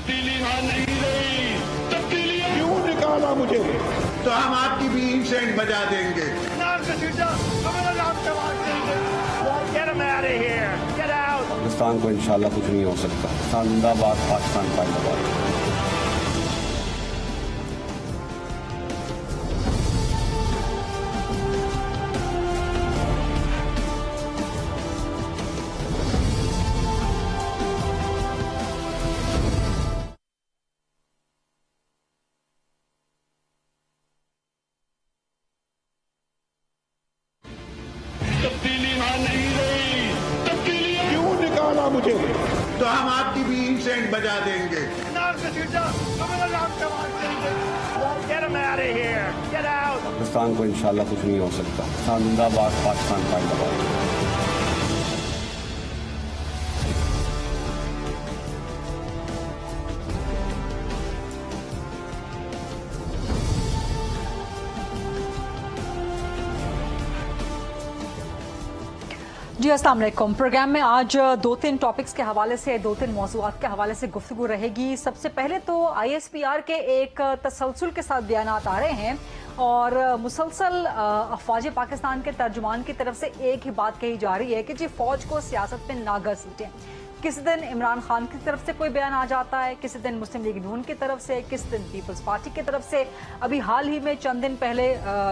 तब्दीली वहां नहीं रही, तब्दीली क्यों निकाला मुझे? तो हम आपकी भी इंसेंट बजा देंगे। पाकिस्तान को इंशाल्लाह कुछ नहीं हो सकता। जिंदाबाद पाकिस्तान जिंदाबाद। तब्दीली वहां नहीं रही, तब्दीली क्यों निकाला मुझे? तो हम आपकी भी इंसेंट बजा देंगे। पाकिस्तान को इंशाल्लाह कुछ नहीं हो सकता। जिंदाबाद पाकिस्तान जिंदाबाद। जी अस्सलाम वालेकुम। प्रोग्राम में आज दो तीन टॉपिक्स के हवाले से, दो तीन मौज़ूआत के हवाले से गुफ्तगू रहेगी। सबसे पहले तो ISPR के एक तसलसल के साथ बयानात आ रहे हैं और मुसलसल अफवाज पाकिस्तान के तर्जुमान की तरफ से एक ही बात कही जा रही है कि जी फौज को सियासत में ना घसीटें। किसी दिन इमरान खान की तरफ से कोई बयान आ जाता है, किसी दिन मुस्लिम लीग नून की तरफ से, किसी दिन पीपल्स पार्टी की तरफ से। अभी हाल ही में चंद दिन पहले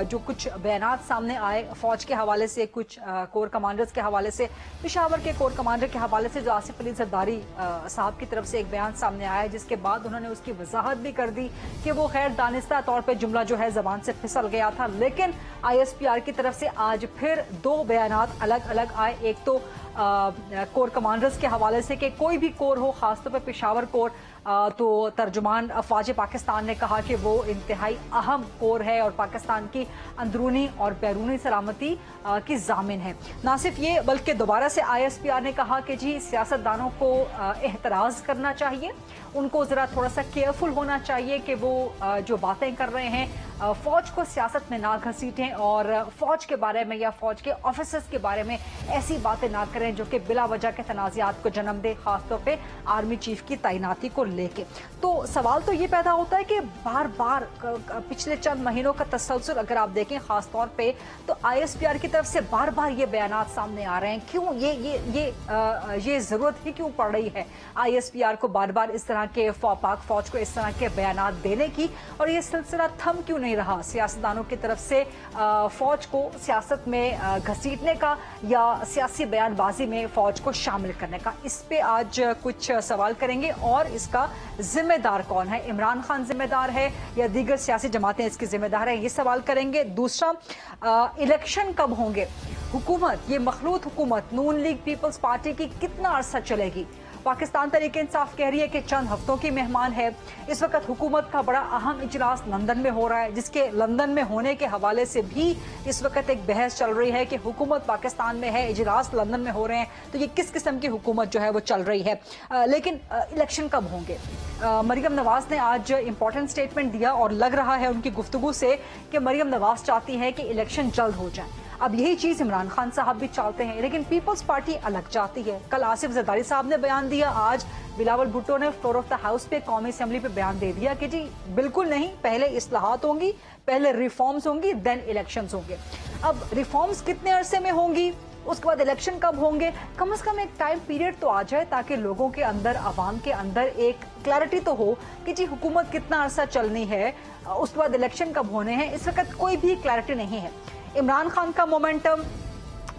जो कुछ बयानात सामने आए फौज के हवाले से, कुछ कोर कमांडर्स के हवाले से, पेशावर के कोर कमांडर के हवाले से जो आसिफ अली जरदारी साहब की तरफ से एक बयान सामने आया, जिसके बाद उन्होंने उसकी वजाहत भी कर दी कि वो खैर दानिस्ता तौर पर जुमला जो है जबान से फिसल गया था। लेकिन ISPR की तरफ से आज फिर दो बयानात अलग अलग आए। एक तो कोर कमांडर्स के हवाले से कि कोई भी कोर हो, खासतौर पर पेशावर कोर, तो तर्जुमान अफवाज पाकिस्तान ने कहा कि वो इंतहाई अहम कोर है और पाकिस्तान की अंदरूनी और बैरूनी सलामती की जामिन है। ना सिर्फ ये बल्कि दोबारा से ISPR ने कहा कि जी सियासतदानों को एहतराज करना चाहिए, उनको ज़रा थोड़ा सा केयरफुल होना चाहिए कि वो जो बातें कर रहे हैं फौज को सियासत में ना घसीटें और फौज के बारे में या फौज के ऑफिसर्स के बारे में ऐसी बातें ना करें जो कि बिला वजह के तनाज़ात को जन्म दे, खासतौर पे आर्मी चीफ की तैनाती को लेके। तो सवाल तो ये पैदा होता है कि बार बार पिछले चंद महीनों का तसलसल अगर आप देखें खासतौर पे, तो ISPR की तरफ से बार बार ये बयानात सामने आ रहे हैं। क्यों ये जरूरत ही क्यों पड़ रही है ISPR को बार बार इस तरह के पाक फौज को इस तरह के बयानात देने की, और ये सिलसिला थम क्यों नहीं रहा सियासतदानों की तरफ से फौज को सियासत में घसीटने का या सियासी बयानबाजी में फौज को शामिल करने का? इस पे आज कुछ सवाल करेंगे। और इसका जिम्मेदार कौन है? इमरान खान जिम्मेदार है या दीगर सियासी जमातें इसकी जिम्मेदार है? ये सवाल करेंगे। दूसरा, इलेक्शन कब होंगे? हुकूमत, ये मखलूत हुकूमत नून लीग पीपल्स पार्टी की कितना अरसा चलेगी? पाकिस्तान तहरीक इंसाफ कह रही है कि चंद हफ्तों की मेहमान है। इस वक्त हुकूमत का बड़ा अहम इजलास लंदन में हो रहा है, जिसके लंदन में होने के हवाले से भी इस वक्त एक बहस चल रही है कि हुकूमत पाकिस्तान में है, इजलास लंदन में हो रहे हैं, तो ये किस किस्म की हुकूमत जो है वो चल रही है। लेकिन इलेक्शन कब होंगे? मरियम नवाज ने आज इंपॉर्टेंट स्टेटमेंट दिया और लग रहा है उनकी गुफ्तगू से कि मरियम नवाज चाहती है कि इलेक्शन जल्द हो जाए। अब यही चीज इमरान खान साहब भी चाहते हैं, लेकिन पीपल्स पार्टी अलग चाहती है। कल आसिफ जरदारी साहब ने बयान दिया, आज बिलावल भुट्टो ने फ्लोर ऑफ द हाउस पे कौमी असेंबली पे बयान दे दिया कि जी बिल्कुल नहीं, पहले इस्लाहात होंगी, पहले रिफॉर्म्स होंगी, देन इलेक्शंस होंगे। अब रिफॉर्म्स कितने अरसे में होंगी, उसके बाद इलेक्शन कब होंगे? कम से कम एक टाइम पीरियड तो आ जाए ताकि लोगों के अंदर, आवाम के अंदर एक क्लैरिटी तो हो कि जी हुकूमत कितना अरसा चलनी है, उसके बाद इलेक्शन कब होने हैं। इस वक्त कोई भी क्लैरिटी नहीं है। इमरान खान का मोमेंटम,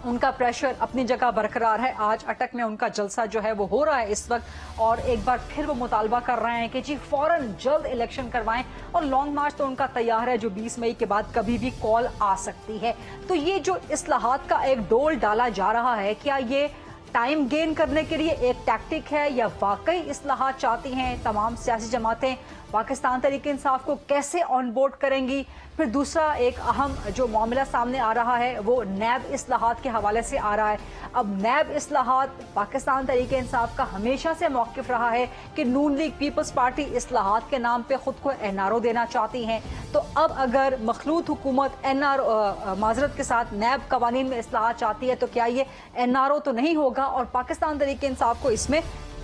उनका प्रेशर अपनी जगह बरकरार है। आज अटक में उनका जलसा जो है वो हो रहा है इस वक्त, और एक बार फिर वो मुतालबा कर रहे हैं कि जी फौरन जल्द इलेक्शन करवाएं, और लॉन्ग मार्च तो उनका तैयार है जो 20 मई के बाद कभी भी कॉल आ सकती है। तो ये जो इस्लाहात का एक डोल डाला जा रहा है, क्या ये टाइम गेन करने के लिए एक टैक्टिक है या वाकई इस्लाहात चाहती हैं तमाम सियासी जमातें? पाकिस्तान तहरीक इंसाफ को कैसे ऑन बोर्ड करेंगी? फिर दूसरा एक अहम जो मामला सामने आ रहा है वो नैब इस्लाहात के हवाले से आ रहा है। अब नैब इस्लाहात, पाकिस्तान तहरीक इंसाफ का हमेशा से मौक़िफ़ रहा है कि नून लीग पीपल्स पार्टी इस्लाहात के नाम पे खुद को NRO देना चाहती हैं। तो अब अगर मखलूत हुकूमत NRO माजरत के साथ नैब कवानीन में इस्लाहात चाहती है, तो क्या ये NRO तो नहीं होगा और पाकिस्तान तहरीक इंसाफ को इसमें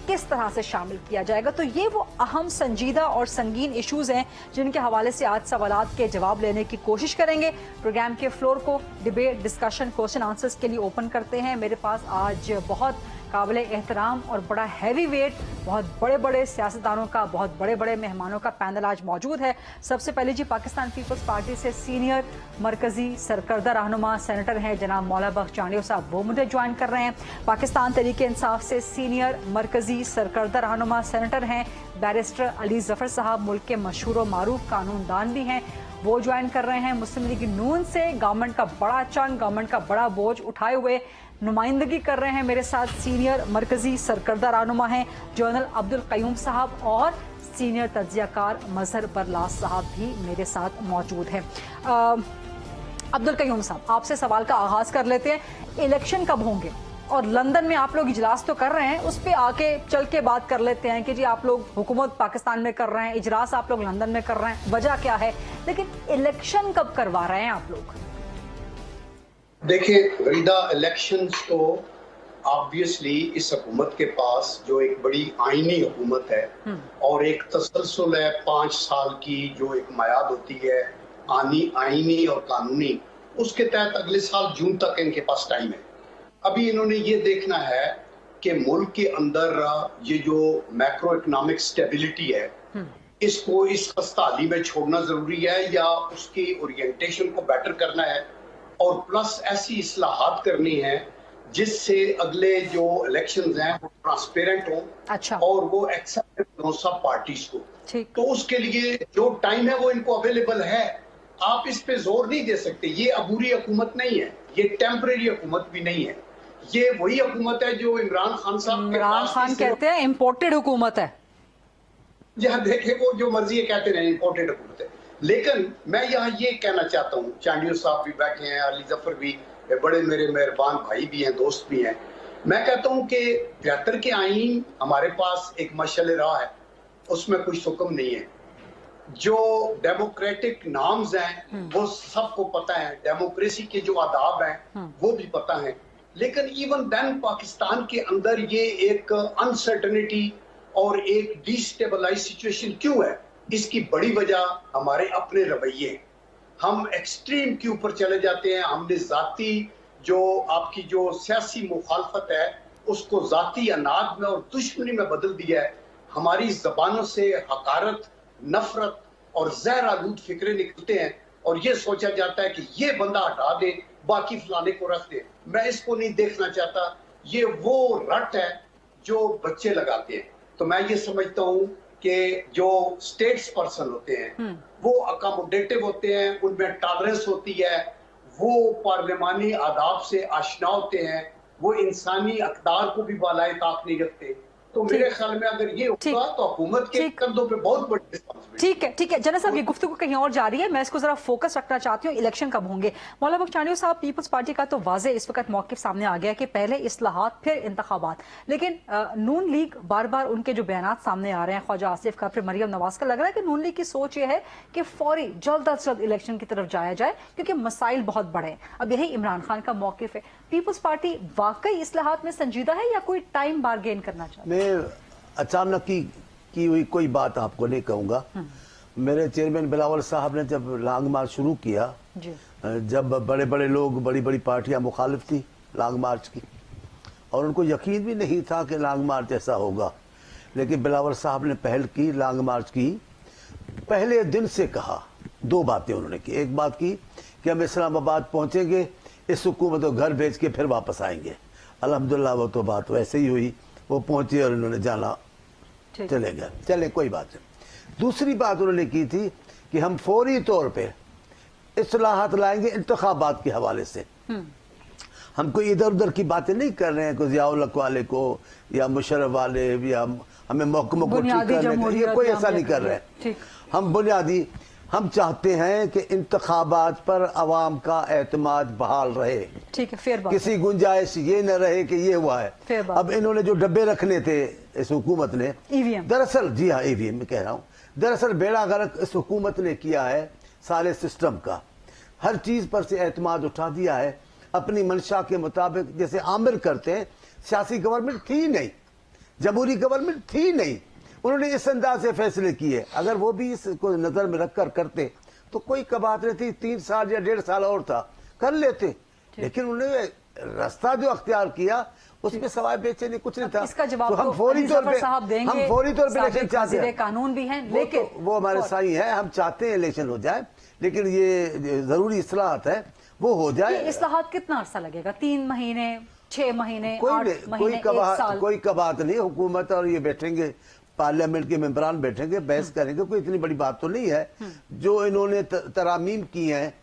किस तरह से शामिल किया जाएगा। तो ये वो अहम, संजीदा और संगीन इश्यूज हैं जिनके हवाले से आज सवालात के जवाब लेने की कोशिश करेंगे। प्रोग्राम के फ्लोर को डिबेट, डिस्कशन, क्वेश्चन आंसर्स के लिए ओपन करते हैं। मेरे पास आज बहुत काबिल एहतराम और बड़ा हैवी वेट, बहुत बड़े बड़े सियासतदानों का, बहुत बड़े बड़े मेहमानों का पैनल आज मौजूद है। सबसे पहले जी पाकिस्तान पीपल्स पार्टी से सीनियर मरकजी सरकर्दा रहनुमा सेनेटर हैं जनाब मौला बख्श चांडियो साहब, वो मुझे ज्वाइन कर रहे हैं। पाकिस्तान तहरीक इंसाफ से सीनियर मरकजी सरकर्दा रहनुमा सेनेटर हैं बैरिस्टर अली जफर साहब, मुल्क के मशहूर व मारूफ कानूनदान भी हैं, वो ज्वाइन कर रहे हैं। मुस्लिम लीग नून से गवर्नमेंट का बड़ा चंग, गवर्नमेंट का बड़ा बोझ उठाए हुए नुमाइंदगी कर रहे हैं मेरे साथ सीनियर मरकजी सरकर्दा रहनुमा हैं जनरल अब्दुल कयूम साहब, और सीनियर तज्जियाकार मजहर बरलास साहब भी मेरे साथ मौजूद हैं। अब्दुल कयूम साहब, आपसे सवाल का आगाज कर लेते हैं। इलेक्शन कब होंगे? और लंदन में आप लोग इजलास तो कर रहे हैं, उस पे आके चल के बात कर लेते हैं कि जी आप लोग हुकूमत पाकिस्तान में कर रहे हैं, इजलास आप लोग लंदन में कर रहे हैं, वजह क्या है, लेकिन इलेक्शन कब करवा रहे हैं आप लोग? देखिए फरीदा, इलेक्शंस तो ऑब्वियसली इस हुकूमत के पास जो एक बड़ी आईनी हुकूमत है और एक तसलसल है 5 साल की जो एक मयाद होती है आईनी और कानूनी, उसके तहत अगले साल जून तक इनके पास टाइम है। अभी इन्होंने ये देखना है कि मुल्क के अंदर ये जो मैक्रो इकोनॉमिक स्टेबिलिटी है इसको इस खस्ताहाली में छोड़ना जरूरी है या उसकी ओरिएंटेशन को बेटर करना है, और प्लस ऐसी इस्लाहात करनी है जिससे अगले जो इलेक्शंस हैं वो ट्रांसपेरेंट हो। अच्छा। और वो एक्सेप्टेबल हो सब पार्टीज को। तो उसके लिए जो टाइम है वो इनको अवेलेबल है। आप इस पे जोर नहीं दे सकते। ये अबूरी हुकूमत नहीं है, ये टेम्परेरी हुकूमत भी नहीं है, ये वही हुकूमत है जो इमरान खान साहब, इमरान खान कहते हैं इम्पोर्टेड हुकूमत है। यहाँ देखे वो जो मर्जी कहते रहे इम्पोर्टेड हुकूमत है, लेकिन मैं यहाँ ये कहना चाहता हूँ, चांडियो साहब भी बैठे हैं, अली जफर भी बड़े मेरे मेहरबान भाई भी हैं, दोस्त भी हैं। मैं कहता हूँ कि 73 के आईन हमारे पास एक मशअल राह है, उसमें कोई हुक्म नहीं है। जो डेमोक्रेटिक नॉर्म्स हैं वो सबको पता है, डेमोक्रेसी के जो आदाब हैं वो भी पता है, लेकिन इवन देन पाकिस्तान के अंदर ये एक अनसर्टेनिटी और एक डिस्टेबलाइज सिचुएशन क्यों है? इसकी बड़ी वजह हमारे अपने रवैये। हम एक्सट्रीम के ऊपर चले जाते हैं। हमने जाती जो आपकी जो सियासी मुखालफत है उसको जाती अनाद में और दुश्मनी में बदल दिया है। हमारी जबानों से हकारत, नफरत और जहर आलूद फिक्रे निकलते हैं और ये सोचा जाता है कि ये बंदा हटा दे, बाकी फलाने को रख दे। मैं इसको नहीं देखना चाहता। ये वो रट है जो बच्चे लगाते हैं। तो मैं ये समझता हूँ कि जो स्टेट्स पर्सन होते हैं वो अकोमोडेटिव होते हैं, उनमें टॉलरेंस होती है, वो पार्लिमानी आदाब से आशना होते हैं, वो इंसानी अक़दार को भी बालाए ताक नहीं रखते। तो मेरे ख्याल में अगर ये होगा तो हुकूमत के कंधों पे बहुत बड़ी रिस्पांसिबिलिटी। ठीक है जनरल साहब, ये गुफ्तगू कहीं और जा रही है, मैं इसको जरा फोकस रखना चाहती हूँ। इलेक्शन कब होंगे? मौला बख्श चांडियो साहब, पीपल्स पार्टी का तो वाज़े इस वक्त मौक़िफ़ सामने आ गया कि पहले इस्लाहात फिर इंतखाबात, लेकिन नून लीग बार बार उनके जो बयानात सामने आ रहे हैं, ख्वाजा आसिफ का, फिर मरियम नवाज का, लग रहा है कि नून लीग की सोच ये है कि फौरी जल्द अज जल्द इलेक्शन की तरफ जाया जाए क्योंकि मसाइल बहुत बड़े हैं। अब यही इमरान खान का मौक़िफ़ है। पीपल्स पार्टी वाकई इस्लाहात में संजीदा है या कोई टाइम बारगेन करना चाहती है? अचानक की हुई कोई बात आपको नहीं कहूंगा। मेरे चेयरमैन बिलावल साहब ने जब लॉन्ग मार्च शुरू किया, जब बड़े बड़े लोग, बड़ी बड़ी पार्टियां मुखालिफ थी लॉन्ग मार्च की, और उनको यकीन भी नहीं था कि लॉन्ग मार्च ऐसा होगा, लेकिन बिलावल साहब ने पहल की, लॉन्ग मार्च की। पहले दिन से कहा, 2 बातें उन्होंने की। एक बात की कि हम इस्लामाबाद पहुंचेंगे, इस हुकूमत को घर भेज के फिर वापस आएंगे। अल्हम्दुलिल्लाह वो तो बात वैसे ही हुई, वो पहुंचे और इन्होंने जाना, चले गए, चले कोई बात नहीं। दूसरी बात उन्होंने की थी कि हम फौरी तौर पे इस्लाहात लाएंगे इंतखाबात के हवाले से। हम कोई इधर उधर की बातें नहीं कर रहे हैं, कोई ज़ियाउल हक वाले को या मुशर्रफ वाले या हमें महकमों को ठीक करने के, कोई ऐसा नहीं कर रहे हैं। हम बुनियादी हम चाहते हैं कि इंतखाबात पर अवाम का एतमाद बहाल रहे। ठीक है, फेयर बात। किसी गुंजाइश ये न रहे कि ये हुआ है। अब इन्होंने जो डब्बे रखने थे इस हुकूमत ने, दरअसल, जी हाँ ईवीएम में कह रहा हूँ, दरअसल बेड़ा गर्क इस हुकूमत ने किया है सारे सिस्टम का। हर चीज पर से एतमाद उठा दिया है अपनी मंशा के मुताबिक, जैसे आमिर करते हैं। सियासी गवर्नमेंट थी नहीं, जमहूरी गवर्नमेंट थी नहीं, उन्होंने इस अंदाज से फैसले किए। अगर वो भी इसको नजर में रखकर करते तो कोई बात नहीं थी, 3 साल या 1.5 साल और था, कर लेते। लेकिन उन्होंने रास्ता जो अख्तियार किया उसमें सवाल बेचैनी कुछ नहीं था। इसका जवाब तो हम फौरी तौर पे इलेक्शन चाहते हैं। कानून भी हैं, लेकिन वो हमारे साई है, हम चाहते हैं इलेक्शन हो जाए, लेकिन ये जरूरी इस्लाहत है वो हो जाए। इस्लाहत कितना अरसा लगेगा? 3 महीने, 6 महीने, 8 महीने, 1 साल? कोई कबात नहीं। हुकूमत और ये बैठेंगे, पार्लियामेंट के मेंबरान बैठेंगे, बहस करेंगे, कोई इतनी बड़ी बात तो नहीं है। जो इन्होंने तरामीम की हैं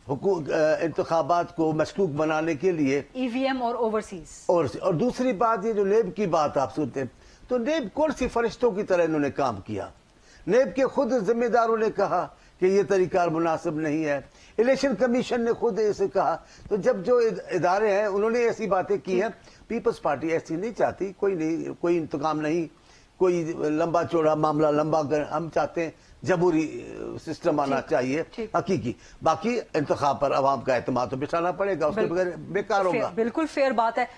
इंतखाबात को मशकूक बनाने के लिए, ईवीएम और ओवरसीज, और दूसरी बात ये जो नेब की बात आप सुनते हैं, तो नेब कौन सी फरिश्तों की तरह इन्होंने काम किया? नेब के खुद जिम्मेदारों ने कहा कि ये तरीका मुनासिब नहीं है, इलेक्शन कमीशन ने खुद इसे कहा। तो जब जो इदारे हैं उन्होंने ऐसी बातें की हैं, पीपल्स पार्टी ऐसी नहीं चाहती, कोई इंतकाम नहीं, कोई लंबा चौड़ा मामला लंबा कर, हम चाहते हैं जमहूरी सिस्टम आना चाहिए हकीकी। बाकी इंतखाब पर अवाम का एतमाद तो बिठाना पड़ेगा, उसके बगैर बेकार होगा। बिल्कुल फेयर बात है।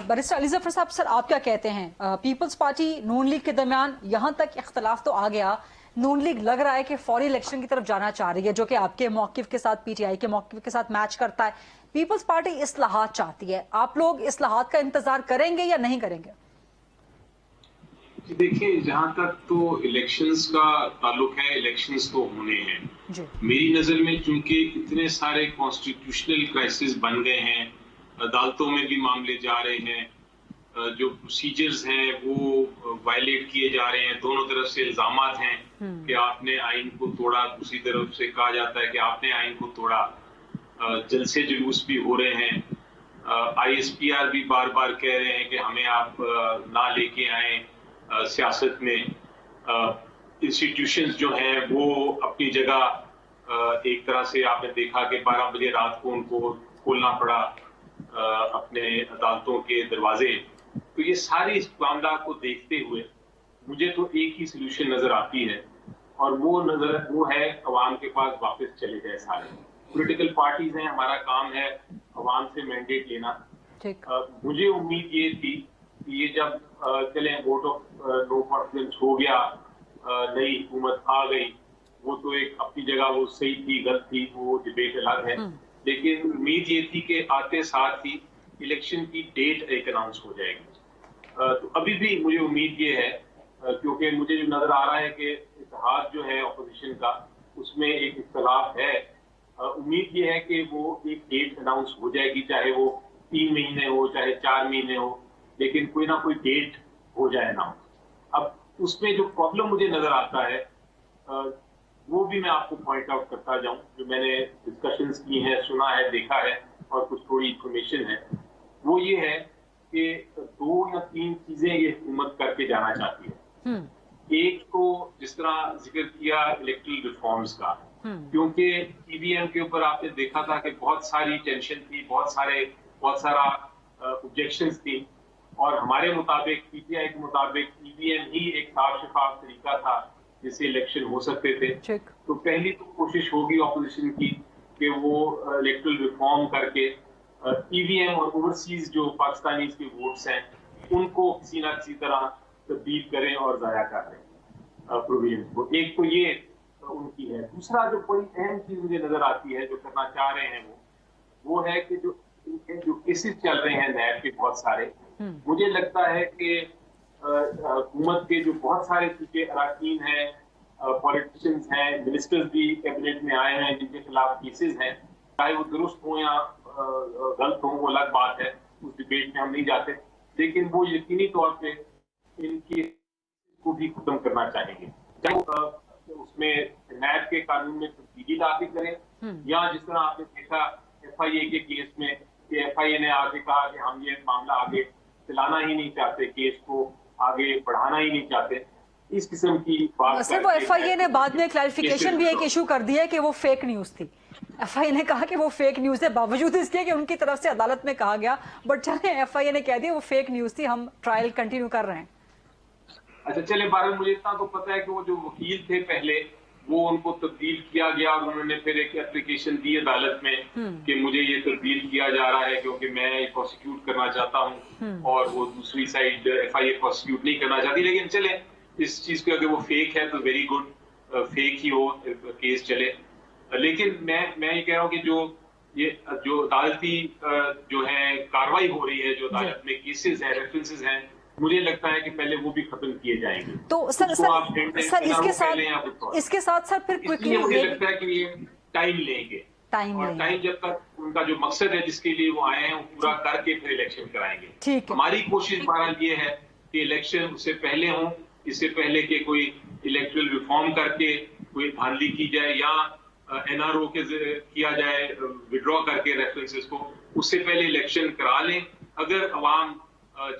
बैरिस्टर अली जफर साहब, सर आप क्या कहते हैं? पीपल्स पार्टी नून लीग के दरमियान यहां तक इख्तलाफ तो आ गया, नून लीग लग रहा है कि फौरी इलेक्शन की तरफ जाना चाह रही है, जो कि आपके मौकिफ के साथ, पीटीआई के मौकिफ के साथ मैच करता है। पीपल्स पार्टी इस्लाहात चाहती है, आप लोग इस्लाहात का इंतजार करेंगे या नहीं करेंगे? देखिए, जहां तक तो इलेक्शंस का ताल्लुक है, इलेक्शंस तो होने हैं। मेरी नजर में चूंकि इतने सारे कॉन्स्टिट्यूशनल क्राइसिस बन गए हैं, अदालतों में भी मामले जा रहे हैं, जो प्रोसीजर्स हैं वो वायलेट किए जा रहे हैं, दोनों तरफ से इल्जामात हैं कि आपने आइन को तोड़ा, दूसरी तरफ से कहा जाता है कि आपने आइन को तोड़ा, जलसे जुलूस भी हो रहे हैं, ISPR भी बार बार कह रहे हैं कि हमें आप ना लेके आए सियासत में। इंस्टीट्यूशंस जो हैं वो अपनी जगह, एक तरह से आपने देखा कि 12 बजे रात को उनको खोलना पड़ा अपने अदालतों के दरवाजे। तो ये सारी इस मामला को देखते हुए मुझे तो एक ही सोल्यूशन नजर आती है, और वो है अवाम के पास वापस चले जाए सारे। पॉलिटिकल पार्टीज हैं, हमारा काम है अवाम से मैंडेट लेना। मुझे उम्मीद ये थी कि ये जब चले वोट ऑफ नो कॉन्फिडेंस हो गया, नई हुकूमत आ गई, वो तो एक अपनी जगह वो सही थी गलत थी, वो डिबेट अलग है, लेकिन उम्मीद ये थी कि आते साथ ही इलेक्शन की डेट एक अनाउंस हो जाएगी। तो अभी भी मुझे उम्मीद ये है, क्योंकि मुझे जो नजर आ रहा है कि इत्तेहाद जो है अपोजिशन का, उसमें एक इख्तलाफ है। उम्मीद ये है कि वो एक डेट अनाउंस हो जाएगी, चाहे वो 3 महीने हो, चाहे 4 महीने हो, लेकिन कोई ना कोई डेट हो जाए ना। अब उसमें जो प्रॉब्लम मुझे नजर आता है, वो भी मैं आपको पॉइंट आउट करता जाऊं, जो मैंने डिस्कशंस की हैं, सुना है, देखा है, और कुछ थोड़ी इंफॉर्मेशन है। वो ये है कि 2 या 3 चीजें ये हुकूमत करके जाना चाहती है। एक तो जिस तरह जिक्र किया इलेक्ट्रल रिफॉर्म्स का, क्योंकि ईवीएम के ऊपर आपने देखा था कि बहुत सारी टेंशन थी, बहुत सारा ऑब्जेक्शंस थी, और हमारे मुताबिक, पीटीआई के मुताबिक, ईवीएम ही एक साफ शफाफ तरीका था जिससे इलेक्शन हो सकते थे। तो पहली तो कोशिश होगी ऑपोजिशन की कि वो इलेक्ट्रल रिफॉर्म करके ईवीएम और ओवरसीज जो पाकिस्तानी के वोट्स हैं उनको किसी ना किसी तरह तब्दील करें और जाया कर दें प्रोविजन को। एक तो ये उनकी है। दूसरा जो कोई अहम चीज मुझे नजर आती है जो करना चाह रहे हैं वो है कि जो केसेस चल रहे हैं नैब के बहुत सारे, मुझे लगता है कि हुकूमत के जो बहुत सारे चीजें अराकीन हैं, पॉलिटिशियंस हैं, मिनिस्टर्स भी कैबिनेट में आए हैं जिनके खिलाफ केसेस हैं, चाहे वो दुरुस्त हो या गलत हो वो अलग बात है, उस डिबेट में हम नहीं जाते, लेकिन वो यकीनी तौर पे इनकी को भी खत्म करना चाहेंगे, चाहे उसमें नैब के कानून में तब्दीली लाके करें, या जिस तरह आपने देखा FIA के केस में कि FIA ने आगे कहा कि हम ये मामला आगे चलाना ही नहीं चाहते, केस को आगे बढ़ाना ही नहीं चाहते, इस किस्म की बात। वैसे वो FIA ने बाद में क्लैरिफिकेशन भी एक इशू कर दिया है कि वो फेक न्यूज थी। FIA ने कहा कि वो फेक न्यूज है, बावजूद इसके कि उनकी तरफ से अदालत में कहा गया, बट चले FIA ने कह दिया वो फेक न्यूज थी, हम ट्रायल कंटिन्यू कर रहे हैं। अच्छा चले, बारे मुझे इतना तो पता है कि वो जो वकील थे पहले وہ ان کو تبدیل کیا گیا اور انہوں نے پھر ایک اپلیکیشن دی عدالت میں کہ مجھے یہ تبدیل کیا جا رہا ہے کیونکہ میں پروسیکیوٹ کرنا چاہتا ہوں اور وہ دوسری سائڈ ایف آئی اے پروسیکیوٹ نہیں کرنا چاہتی. لیکن چلے اس چیز کو اگر وہ فیک ہے تو ویری گڈ, فیک ہی ہو کیس چلے. لیکن میں یہ کہہ رہا ہوں کہ جو عدالتی جو ہے کاروائی ہو رہی ہے, جو عدالت میں کیسز ہیں, ریفرنسز ہیں, مجھے لگتا ہے کہ پہلے وہ بھی ختم کیے جائیں گے. تو سر اس کے ساتھ سر پھر کوئکلی مجھے لگتا ہے کہ یہ ٹائم لیں گے اور ٹائم جب تک ان کا جو مقصد ہے جس کے لیے وہ آئے ہیں وہ پورا کر کے پھر الیکشن کرائیں گے. ہماری کوشش بہرحال یہ ہے کہ الیکشن اس سے پہلے ہوں, اس سے پہلے کہ کوئی الیکٹرل ریفارم کر کے کوئی دھاندلی کی جائے یا این آر او کے کیا جائے وڈرا کر کے ریفرنسز کو, اس سے پہلے الیکشن کرا لیں. اگر عوام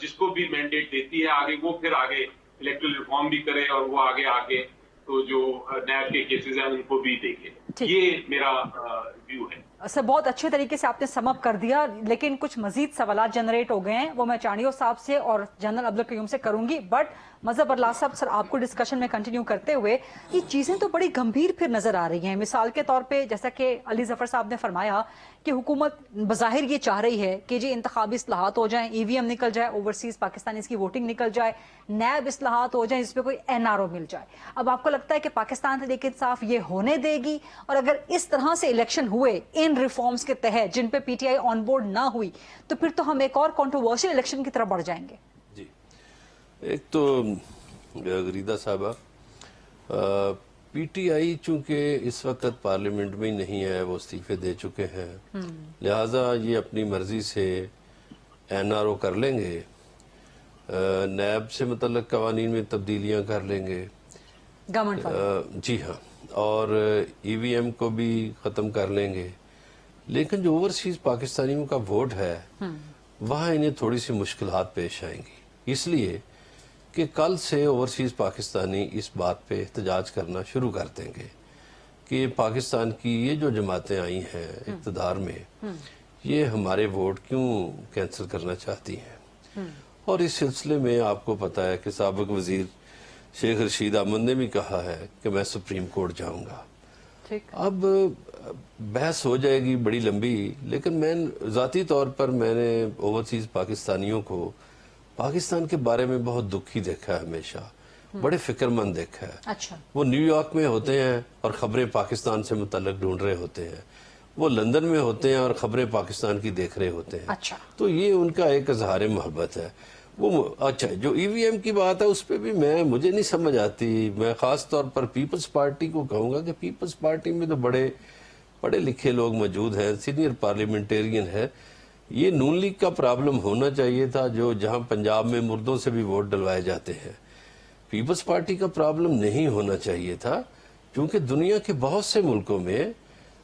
جس کو بھی مینڈیٹ دیتی ہے آگے وہ پھر آگے الیکٹرل ریفارم بھی کرے اور وہ آگے تو جو نیب کے کیسز ہیں ان کو بھی دیکھے. یہ میرا ویو ہے. سر بہت اچھے طریقے سے آپ نے سم اپ کر دیا, لیکن کچھ مزید سوالات جنریٹ ہو گئے ہیں, وہ میں چانڈیو صاحب سے اور جنرل عبدالقیوم سے کروں گی. بٹ مظہر برلاس صاحب, سر آپ کو ڈسکشن میں کنٹینیو کرتے ہوئے یہ چیزیں تو بڑی گمبھیر پھر نظر آ رہی ہیں. مثال کے طور پہ جیسا کہ علی ظفر صاحب نے فرمایا کہ حکومت بظاہر یہ چاہ رہی ہے کہ جی انتخابی اصلاحات ہو جائیں, ای وی ایم نکل جائے, اوورسیز پاکستانیز کی ووٹنگ نکل جائے, نیب اصلاحات ہو جائیں جس پہ کوئی این آر او مل جائے. اب آپ کو لگتا ہے کہ پاکستان تحریک انصاف یہ ہونے دے گی؟ اور اگر اس طرح سے الیکشن ہوئے ان ریفارمز کے تحت جن پہ P T I on board نہ ہوئی تو پھر تو ہم ایک اور کنٹروورشل الیکشن کی طرف بڑھ جائیں گے. جی, ایک تو غریدہ صاحبہ, پی ٹی آئی چونکہ اس وقت پارلیمنٹ میں ہی نہیں ہے, وہ استعفے دے چکے ہیں, لہٰذا یہ اپنی مرضی سے این آر او کر لیں گے, نیب سے متعلق قوانین میں تبدیلیاں کر لیں گے, جی ہاں, اور ای وی ایم کو بھی ختم کر لیں گے. لیکن جو اوورسیز پاکستانیوں کا ووٹ ہے وہاں انہیں تھوڑی سی مشکلات پیش آئیں گی, اس لیے کہ کل سے اوورسیز پاکستانی اس بات پہ احتجاج کرنا شروع کر دیں گے کہ پاکستان کی یہ جو جماعتیں آئی ہیں اقتدار میں یہ ہمارے ووٹ کیوں کینسل کرنا چاہتی ہیں. اور اس سلسلے میں آپ کو پتا ہے کہ سابق وزیر شیخ رشید احمد نے بھی کہا ہے کہ میں سپریم کورٹ جاؤں گا. اب بحث ہو جائے گی بڑی لمبی, لیکن میں ذاتی طور پر میں نے اوورسیز پاکستانیوں کو پاکستان کے بارے میں بہت دکھی دیکھا ہے, ہمیشہ بڑے فکر مند دیکھا ہے. وہ نیو یارک میں ہوتے ہیں اور خبریں پاکستان سے متعلق ڈھونڈ رہے ہوتے ہیں, وہ لندن میں ہوتے ہیں اور خبریں پاکستان کی دیکھ رہے ہوتے ہیں. تو یہ ان کا ایک اظہار محبت ہے. وہ اچھا, جو ای وی ایم کی بات ہے اس پہ بھی مجھے نہیں سمجھ آتی. میں خاص طور پر پیپلز پارٹی کو کہوں گا کہ پیپلز پارٹی میں تو بڑے پڑھے لکھے لوگ موجود ہیں, سینئر پارلیمنٹیرین ہے. یہ نون لیگ کا پرابلم ہونا چاہیے تھا, جو جہاں پنجاب میں مردوں سے بھی ووٹ ڈلوائے جاتے ہیں. پیپلز پارٹی کا پرابلم نہیں ہونا چاہیے تھا, کیونکہ دنیا کے بہت سے ملکوں میں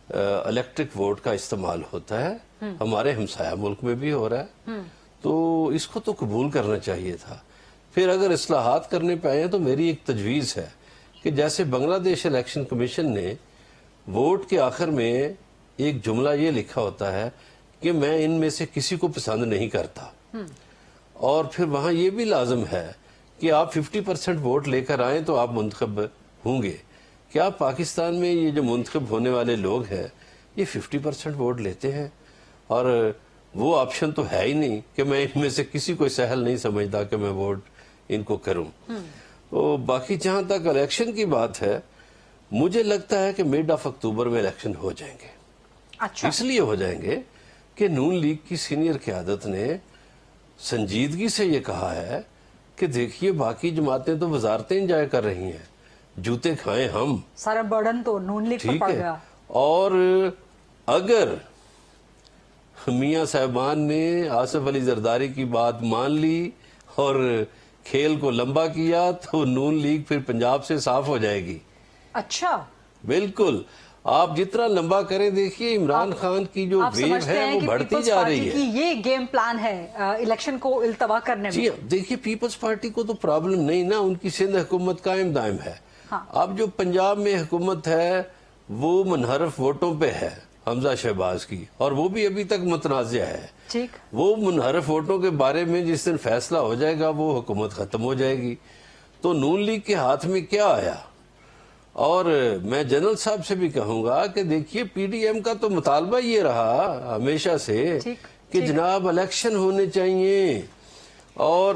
الیکٹرک ووٹ کا استعمال ہوتا ہے, ہمارے ہمسایہ ملک میں بھی ہو رہا ہے. تو اس کو تو قبول کرنا چاہیے تھا. پھر اگر اصلاحات کرنے پہ آئے تو میری ایک تجویز ہے کہ جیسے بنگلہ دیش الیکشن کمیشن نے ووٹ کے آخر میں ایک جملہ یہ لکھا ہوتا ہے کہ میں ان میں سے کسی کو پسند نہیں کرتا, اور پھر وہاں یہ بھی لازم ہے کہ آپ 50% ووٹ لے کر آئیں تو آپ منتخب ہوں گے. کیا پاکستان میں یہ جو منتخب ہونے والے لوگ ہیں یہ 50% ووٹ لیتے ہیں؟ اور وہ آپشن تو ہے ہی نہیں کہ میں ان میں سے کسی کو سہل نہیں سمجھتا کہ میں ووٹ ان کو کروں. تو باقی جہاں تک الیکشن کی بات ہے, مجھے لگتا ہے کہ مڈ آف اکتوبر میں الیکشن ہو جائیں گے. اس لیے ہو جائیں گے کہ نون لیگ کی سینئر قیادت نے سنجیدگی سے یہ کہا ہے کہ دیکھیے باقی جماعتیں تو وزارتیں انجوائے کر رہی ہیں, جوتے کھائیں ہم, سارا برڈن تو نون لیگ پر پڑ گیا. اور اگر میاں صاحبان نے آصف علی زرداری کی بات مان لی اور کھیل کو لمبا کیا تو نون لیگ پھر پنجاب سے صاف ہو جائے گی. اچھا, بالکل. آپ جتنا لمبا کریں دیکھیے عمران خان کی جو ویو ہے وہ بڑھتی جا رہی ہے. یہ گیم پلان ہے الیکشن کو التوا کرنے میں. جی دیکھیے پیپلز پارٹی کو تو پرابلم نہیں نا, ان کی سندھ حکومت قائم دائم ہے. اب جو پنجاب میں حکومت ہے وہ منحرف ووٹوں پہ ہے حمزہ شہباز کی, اور وہ بھی ابھی تک متنازع ہے. وہ منحرف ووٹوں کے بارے میں جس دن فیصلہ ہو جائے گا وہ حکومت ختم ہو جائے گی. تو نون لیگ کے ہاتھ میں کیا آیا؟ اور میں جنرل صاحب سے بھی کہوں گا کہ دیکھیے پی ڈی ایم کا تو مطالبہ یہ رہا ہمیشہ سے کہ جناب الیکشن ہونے چاہیے، اور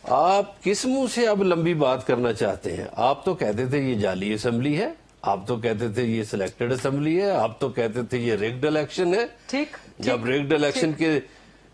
آپ کس منہ سے اب لمبی بات کرنا چاہتے ہیں؟ آپ تو کہتے تھے یہ جعلی اسمبلی ہے، آپ تو کہتے تھے یہ سلیکٹڈ اسمبلی ہے، آپ تو کہتے تھے یہ ریگڈ الیکشن ہے۔ جب ریگڈ الیکشن کے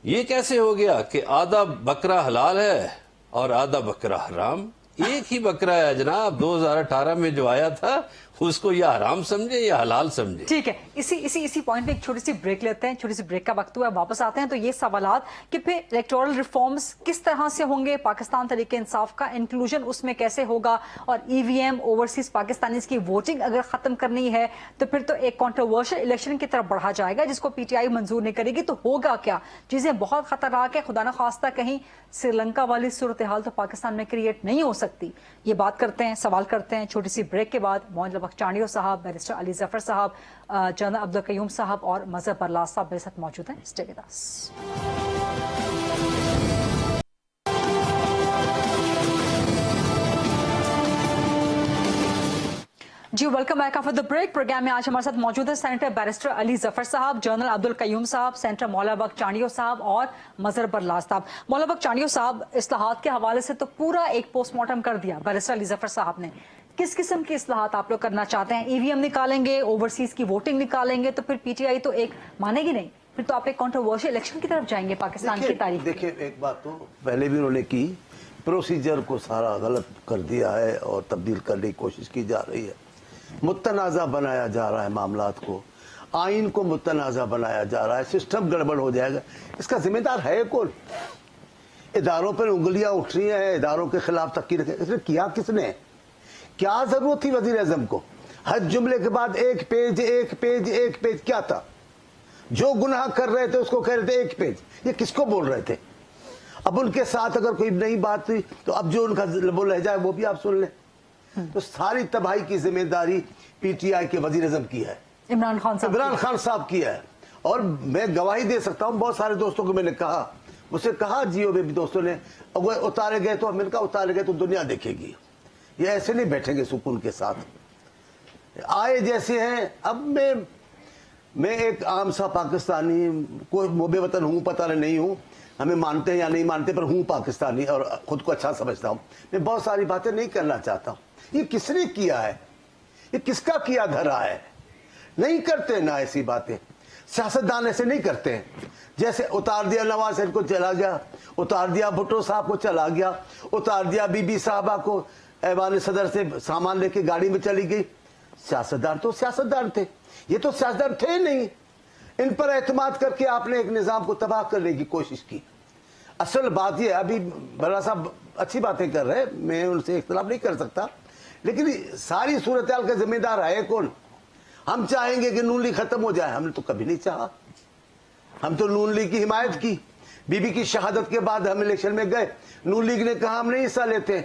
یہ کیسے ہو گیا کہ آدھا بکرا حلال ہے اور آدھا بکرا حرام؟ ایک ہی بکرا ہے جناب، 2018 میں جو آیا تھا اس کو یا حرام سمجھے یا حلال سمجھے۔ ٹھیک ہے، اسی پوائنٹ پہ ایک چھوٹی سی بریک لیتے ہیں، چھوٹی سی بریک کا وقت ہوا ہے، واپس آتے ہیں تو یہ سوالات کہ پھر الیکٹورل ریفارمز کس طرح سے ہوں گے، پاکستان تحریک انصاف کا انکلوژن اس میں کیسے ہوگا، اور ای وی ایم اوورسیز پاکستانیز کی ووٹنگ اگر ختم کرنی ہے تو پھر تو ایک کنٹروورشل الیکشن کی طرف بڑھا جائے گا جس کو پی ٹی آئی منظور نہیں کرے گی، تو ہوگا کیا؟ چیزیں بہت خطرناک ہے، خدا نخواستہ کہیں سری لنکا والی صورتحال تو پاکستان میں کریٹ نہیں ہو سکتی۔ یہ بات کرتے ہیں، سوال کرتے ہیں چھوٹی سی بریک کے بعد۔ معین البخش چانڈیو صاحب، بیرسٹر علی ظفر صاحب، جنرل عبدالقیوم صاحب اور مظہر برلاس صاحب میرے ساتھ موجود ہیں۔ Stay with us. جی welcome back after the break. Programme میں آج ہمارے ساتھ موجود ہے سینیٹر بیرسٹر علی ظفر صاحب، جنرل عبدالقیوم صاحب، سینیٹر مولا البخش چانڈیو صاحب اور مظہر برلاس صاحب۔ مولا البخش چانڈیو صاحب، اصلاحات کے حوالے سے تو پورا ایک پوسٹ مارٹم کر دیا بیرسٹر علی ظفر صاحب نے، کس قسم کی اصلاحات آپ لوگ کرنا چاہتے ہیں؟ ای وی ایم نکالیں گے، اوورسیز کی ووٹنگ نکالیں گے، تو پھر پی ٹی آئی تو ایک مانے گی نہیں، پھر تو آپ ایک کنٹروورشل الیکشن کی طرف جائیں گے پاکستان کی تاریخ۔ دیکھیں ایک بات تو پہلے بھی انہوں نے کی، پروسیجر کو سارا غلط کر دیا ہے اور تبدیل کرنے کی کوشش کی جا رہی ہے، متنازع بنایا جا رہا ہے معاملات کو، آئین کو متنازع بنایا جا رہا ہے، سسٹم گڑبڑ ہو جائے گا۔ اس کا ذمہ دار ہے کون؟ اداروں پر انگلیاں اٹھ رہی ہیں، اداروں کے خلاف تقریر، اس نے کیا کس نے؟ کیا ضرورت تھی وزیر اعظم کو؟ ہر جملے کے بعد ایک پیج ایک پیج ایک پیج، کیا تھا؟ جو گناہ کر رہے تھے اس کو کہہ رہے تھے ایک پیج، یہ کس کو بول رہے تھے؟ اب ان کے ساتھ اگر کوئی نئی بات ہوئی تو اب جو ان کا وہ لہجہ ہے وہ بھی آپ سن لیں۔ تو ساری تباہی کی ذمہ داری پی ٹی آئی کے وزیر اعظم کی ہے، عمران خان صاحب کی ہے، اور میں گواہی دے سکتا ہوں، بہت سارے دوستوں کو میں نے کہا، مجھ سے کہا جیو میں بھی دوستوں نے، اگر اتارے گئے تو میں نے کہا اتارے گئے تو دنیا دیکھے گی، یہ ایسے نہیں بیٹھیں گے سکون کے ساتھ، آئے جیسے ہیں۔ اب میں ایک عام سا پاکستانی، کوئی بے وطن ہوں پتہ نہیں ہوں، ہمیں مانتے ہیں یا نہیں مانتے، پر ہوں پاکستانی اور خود کو اچھا سمجھتا ہوں، میں بہت ساری باتیں نہیں کرنا چاہتا ہوں۔ یہ کس نے کیا ہے؟ یہ کس کا کیا دھرا ہے؟ نہیں کرتے نا ایسی باتیں، سیاستدان ایسے نہیں کرتے ہیں۔ جیسے اتار دیا نواز شریف کو چلا گیا، اتار دیا بھٹو صاحب کو چلا گیا، اتار دیا بی بی صاحبہ کو ایوان صدر سے سامان لے کے گاڑی میں چلی گئی۔ سیاستدان تو سیاستدان تھے، یہ تو سیاستدان تھے نہیں۔ ان پر اعتماد کر کے آپ نے ایک نظام کو تباہ کرنے کی کوشش کی۔ اصل بات یہ، ابھی برلا صاحب اچھی باتیں کر رہے ہیں، میں ان سے اختلاف نہیں کر سکتا، لیکن ساری صورتحال کا ذمہ دار ہے کون؟ ہم چاہیں گے کہ نون لیگ ختم ہو جائے، ہم نے تو کبھی نہیں چاہا، ہم تو نون لیگ کی حمایت کی۔ بی بی کی شہادت کے بعد ہم الیکشن میں گئے، نون لیگ نے کہا ہم نہیں حصہ لیتے۔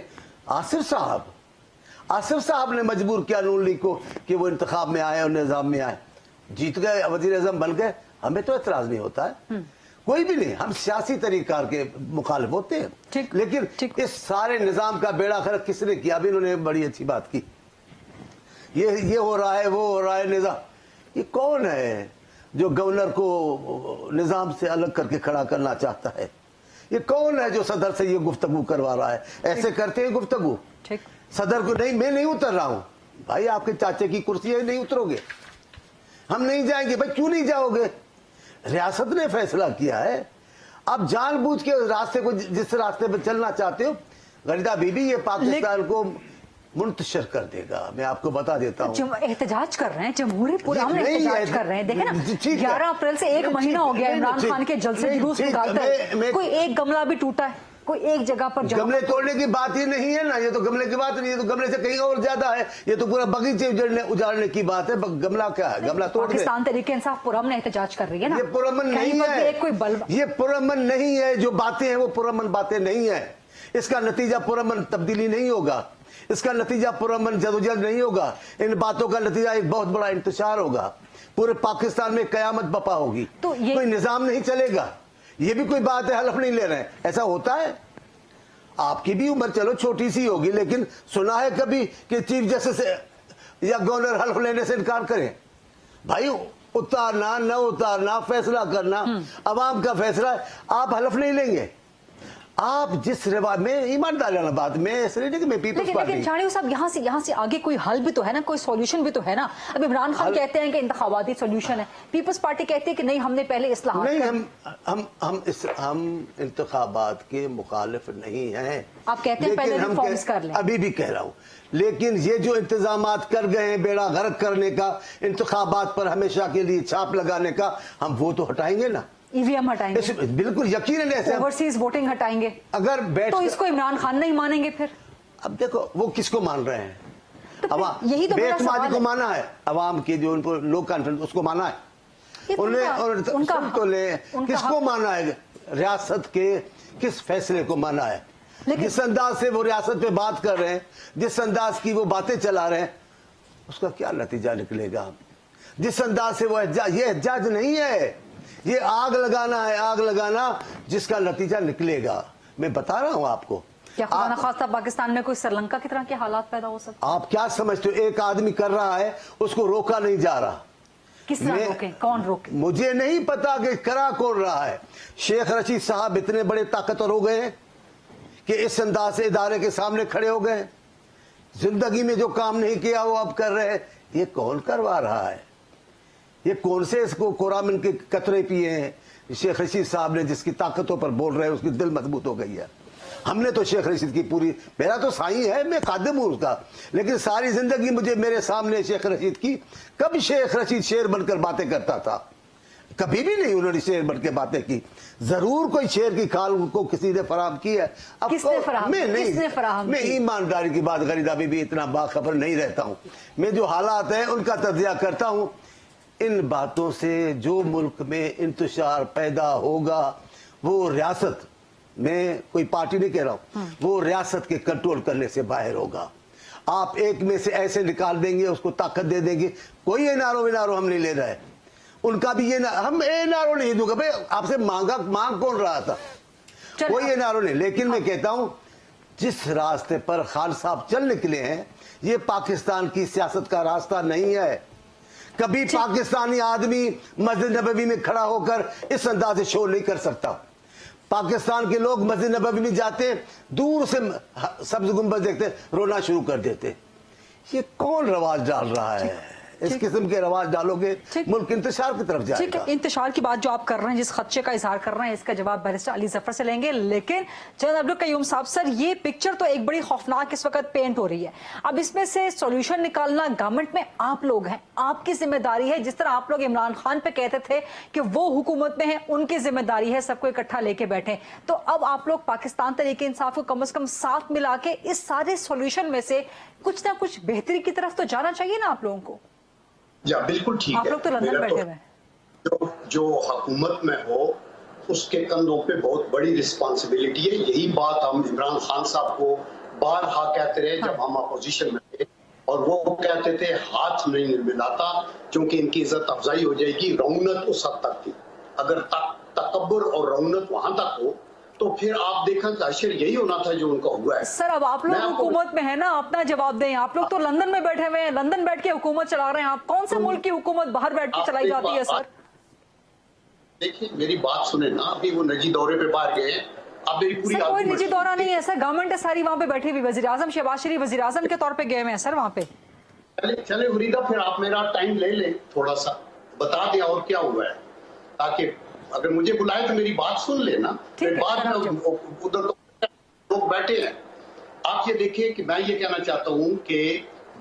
آصف صاحب نے مجبور کیا نون لیگ کو کہ وہ انتخاب میں آئے اور نظام میں آئے، جیت گئے، وزیر اعظم بن گئے، ہمیں تو اعتراض نہیں ہوتا ہے، کوئی بھی نہیں، ہم سیاسی طریقہ کار کے مخالف ہوتے ہیں، لیکن اس سارے نظام کا بیڑا غرق کس نے کیا؟ ابھی انہوں نے بڑی اچھی بات کی، یہ ہو رہا ہے، وہ ہو رہا ہے نظام۔ یہ کون ہے جو گورنر کو نظام سے الگ کر کے کھڑا کرنا چاہتا ہے؟ یہ کون ہے جو صدر سے یہ گفتگو کروا رہا ہے؟ ایسے کرتے ہیں گفتگو صدر کو؟ نہیں، میں نہیں اتر رہا ہوں بھائی، آپ کے چاچے کی کرسی ہے، نہیں اترو گے، ہم نہیں جائیں گے۔ بھائی کیوں نہیں جاؤ گے؟ ریاست نے فیصلہ کیا ہے، آپ جان بوجھ کے راستے کو، جس راستے پہ چلنا چاہتے ہو، غریدہ بی بی یہ پاکستان کو منتشر کر دے گا، میں آپ کو بتا دیتا ہوں۔ احتجاج کر رہے ہیں، جمہوری پرامن احتجاج کر رہے ہیں، دیکھیں نا 11 اپریل سے 1 مہینہ ہو گیا عمران خان کے جلسے جلوس نکالتے ہیں، کوئی ایک گملہ بھی ٹوٹا ہے؟ کوئی ایک جگہ پر گملے توڑنے کی بات ہی نہیں ہے نا، یہ تو گملے کی بات نہیں، یہ تو گملے سے کہیں اور زیادہ ہے، یہ تو پورا بغیچے اجاڑنے کی بات ہے۔ گملہ کیا ہے؟ گملہ توڑ دے۔ پاکستان تحریک انصاف پرامن احتجاج کر رہی ہے نا، یہ پرامن نہیں ہے، یہ پرامن نہیں ہے، جو باتیں ہیں وہ پرامن باتیں نہیں ہیں، اس کا نتیجہ پرامن تبدیلی نہیں ہوگا، اس کا نتیجہ پرامن جدوجہد نہیں ہوگا، ان باتوں کا نتیجہ ایک بہت بڑا انتشار ہوگا، پورے پاکستان میں قیامت بپا ہوگی، کوئی نظام نہیں چلے گا۔ یہ بھی کوئی بات ہے، حلف نہیں لے رہے ہیں، ایسا ہوتا ہے؟ آپ کی بھی عمر چلو چھوٹی سی ہوگی، لیکن سنا ہے کبھی کہ چیف جسٹس या गवर्नर हल्फ लेने से इनकार करें? भाई उतारना न उतारना फैसला करना अवाम का फैसला है। आप हल्फ नहीं लेंगे, आप जिस रिवाज में ईमानदाराना बात में इसलिए नहीं कि मैं पीपल्स पार्टी। लेकिन चाणक्य साहब यहाँ से आगे कोई हल भी तो है ना, कोई सॉल्यूशन भी तो है ना। अब इमरान खान कहते हैं कि इंतखाबाती सॉल्यूशन है, पीपल्स पार्टी कहती है कि नहीं हमने पहले इस्लाहात नहीं, हम इंतखाबात के मुखालिफ नहीं हैं। आप कहते हैं पहले रिफॉर्म्स कर लें। अभी भी कह रहा हूँ, लेकिन ये जो इंतजामात कर गए हैं बेड़ा गर्क करने का, इंतखाबात पर हमेशा के लिए छाप लगाने का, हम वो तो हटाएंगे ना। ईवीएम हटाएंगे, बिल्कुल यकीनन ऐसे। ओवरसीज वोटिंग हटाएंगे, अगर तो इसको इमरान खान नहीं मानेंगे फिर? अब देखो वो किसको मान रहे हैं, यही तो मेरा सवाल को माना है, अवाम की जो उनको लोग कॉन्फ्रेंस उसको माना है उन्हें तो ले, किसको माना है, रियासत के किस फैसले को माना है, जिस अंदाज से वो रियासत पे बात कर रहे हैं, जिस अंदाज की वो बातें चला रहे हैं, उसका क्या नतीजा निकलेगा। जिस अंदाज से वो ये एहजाज नहीं है, ये आग लगाना है, आग लगाना जिसका नतीजा निकलेगा। मैं बता रहा हूं आपको। क्या खुदा न खास्ता पाकिस्तान में कोई श्रीलंका की तरह के हालात पैदा हो सकते? आप क्या समझते हो, एक आदमी कर रहा है उसको रोका नहीं जा रहा। किस तरह रोके, कौन रोके? मुझे नहीं पता कि करा कौन रहा है। शेख रशीद साहब इतने बड़े ताकतवर हो गए हैं कि इस अंदाज से इदारे के सामने खड़े हो गए। जिंदगी में जो काम नहीं किया वो अब कर रहे हैं। ये कौन करवा रहा है? ये कौन से इसको कोरामिन के कतरे पिए हैं शेख रशीद साहब ने, जिसकी ताकतों पर बोल रहे हैं, उसकी दिल मजबूत हो गई है। हमने तो शेख रशीद की पूरी, मेरा तो साईं है, मैं खादिम हूं उसका, लेकिन सारी जिंदगी मुझे मेरे सामने शेख रशीद की, कब शेख रशीद शेर बनकर बातें करता था? कभी भी नहीं उन्होंने शेर बन के बातें की। जरूर कोई शेर की खाल उनको किसी ने फराहम की है। अब किसने फराहम? मैं ईमानदारी की बात गरीदा भी इतना बाखबर नहीं रहता हूं। मैं जो हालात है उनका तज्जिया करता हूं। इन बातों से जो मुल्क में इंतशार पैदा होगा वो रियासत में, कोई पार्टी नहीं कह रहा हूं, वो रियासत के कंट्रोल करने से बाहर होगा। आप एक में से ऐसे निकाल देंगे, उसको ताकत दे देंगे। कोई एनआरओ हम नहीं ले रहा है, उनका भी ये हम एनआरओ नहीं दूंगा। भाई आपसे मांग कौन रहा था? कोई एनआरओ नहीं। लेकिन मैं कहता हूं जिस रास्ते पर खान साहब चल निकले हैं, ये पाकिस्तान की सियासत का रास्ता नहीं है। कभी पाकिस्तानी आदमी मस्जिद नबवी में खड़ा होकर इस अंदाज से शोर नहीं कर सकता। पाकिस्तान के लोग मस्जिद नबवी में जाते, दूर से सब्ज गुंबद देखते, रोना शुरू कर देते। ये कौन रवाज डाल रहा है? इस किस्म के रवाज डालोगे मुल्क इंतशार की तरफ जाएगा। ठीक है, इंतशार की बात जो आप कर रहे हैं, जिस खदशे का इजहार कर रहे हैं, इसका जवाब बैरिस्टर अली जफर से लेंगे। लेकिन जनरल अब्दुल कयूम साहब, सर ये पिक्चर तो एक बड़ी खौफनाक इस वक्त पेंट हो रही है। अब इसमें से सॉल्यूशन निकालना गवर्नमेंट में आप लोग हैं, आपकी जिम्मेदारी है। जिस तरह आप लोग इमरान खान पे कहते थे कि वो हुकूमत में है, उनकी जिम्मेदारी है सबको इकट्ठा लेके बैठे, तो अब आप लोग पाकिस्तान तरीके इंसाफ को कम से कम साथ मिला के इस सारे सॉल्यूशन में से कुछ ना कुछ बेहतरी की तरफ तो जाना चाहिए ना आप लोगों को। या बिल्कुल ठीक है। आप लोग तो लंदन बैठे हुए हैं। जो हुकूमत में हो उसके कंधों पे बहुत बड़ी रिस्पांसिबिलिटी है। यही बात हम इमरान खान साहब को बारहा कहते रहे जब हम अपोजिशन में थे, और वो कहते थे हाथ नहीं मिलाता क्योंकि इनकी इज्जत अफजाई हो जाएगी। रौनत उस हद तक थी। अगर तकब्बुर और रौनत वहां तक हो तो फिर आप देखा जाहिर यही होना था जो उनका हुआ है। सर अब आप लोग हुकूमत में है ना, अपना जवाब दें। आप लोग तो लंदन में बैठे हुए हैं, लंदन बैठ के हुकूमत चला रहे हैं। आप कौन से मुल्क की हुकूमत बाहर बैठ के चलाई जाती है? सर देखिए मेरी बात सुने ना, अभी वो निजी दौरे पे बाहर गए हैं। अब मेरी पूरी कोई निजी दौरा नहीं है सर, गवर्नमेंट है सारी वहाँ पे बैठी हुई। वजीर आजम शहबाज शरीफ वजीर आजम के तौर पे गए हुए हैं सर वहाँ पे। चले फरीदा, फिर आप मेरा टाइम ले लें, थोड़ा सा बता दें और क्या हुआ है, ताकि अगर मुझे बुलाए तो मेरी बात सुन लेना। फिर बाद में उधर लोग बैठे हैं। आप ये देखिए कि मैं ये कहना चाहता हूँ कि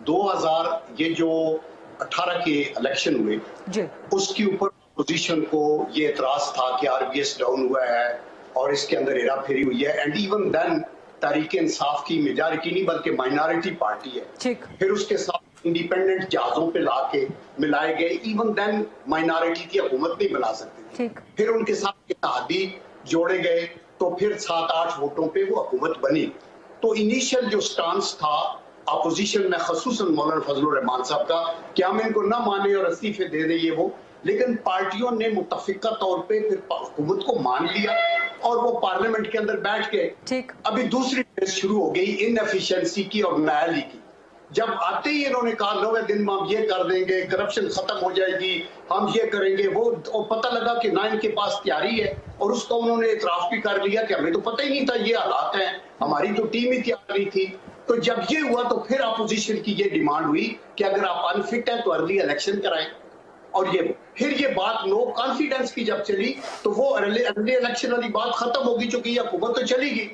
2000 ये जो 18 के इलेक्शन हुए उसके ऊपर पोजीशन को ये एतराज था कि आरबीएस डाउन हुआ है और इसके अंदर हेरा फेरी हुई है। And even then Tehreek Insaf की मेजॉरिटी नहीं बल्कि माइनॉरिटी पार्टी है। फिर उसके साथ इंडिपेंडेंट जहाजों पे लाके मिलाए गए। इवन देन माइनॉरिटी की हुकूमत नहीं बना सकती। फिर उनके साथ इत्तेहादी जोड़े गए तो फिर 7-8 वोटों पे वो हुकूमत बनी। तो इनिशियल जो स्टांस था अपोजिशन में, खसूसन मौलाना फजलुर रहमान साहब का, कि हम इनको ना माने और इस्तीफे दे दे ये वो, लेकिन पार्टियों ने मुतफिका तौर पे फिर हुकूमत को मान लिया और वो पार्लियामेंट के अंदर बैठ गए। अभी दूसरी फेज शुरू हो गई इनएफिशिएंसी की और नाअहली की। जब आते ही इन्होंने कहा 9वें दिन में हम ये कर देंगे, करप्शन खत्म हो जाएगी, हम ये करेंगे वो, और पता लगा कि ना इनके पास तैयारी है, और उसका उन्होंने इतराफ भी कर लिया कि हमें तो पता ही नहीं था ये हालात हैं, हमारी तो टीम ही तैयार नहीं थी। तो जब ये हुआ तो फिर अपोजिशन की ये डिमांड हुई कि अगर आप अनफिट हैं तो अर्ली इलेक्शन कराएं, और ये फिर ये बात नो कॉन्फिडेंस की जब चली तो वो अर्ली इलेक्शन वाली बात खत्म होगी, चूंकि ये हुकूमत तो चली गई।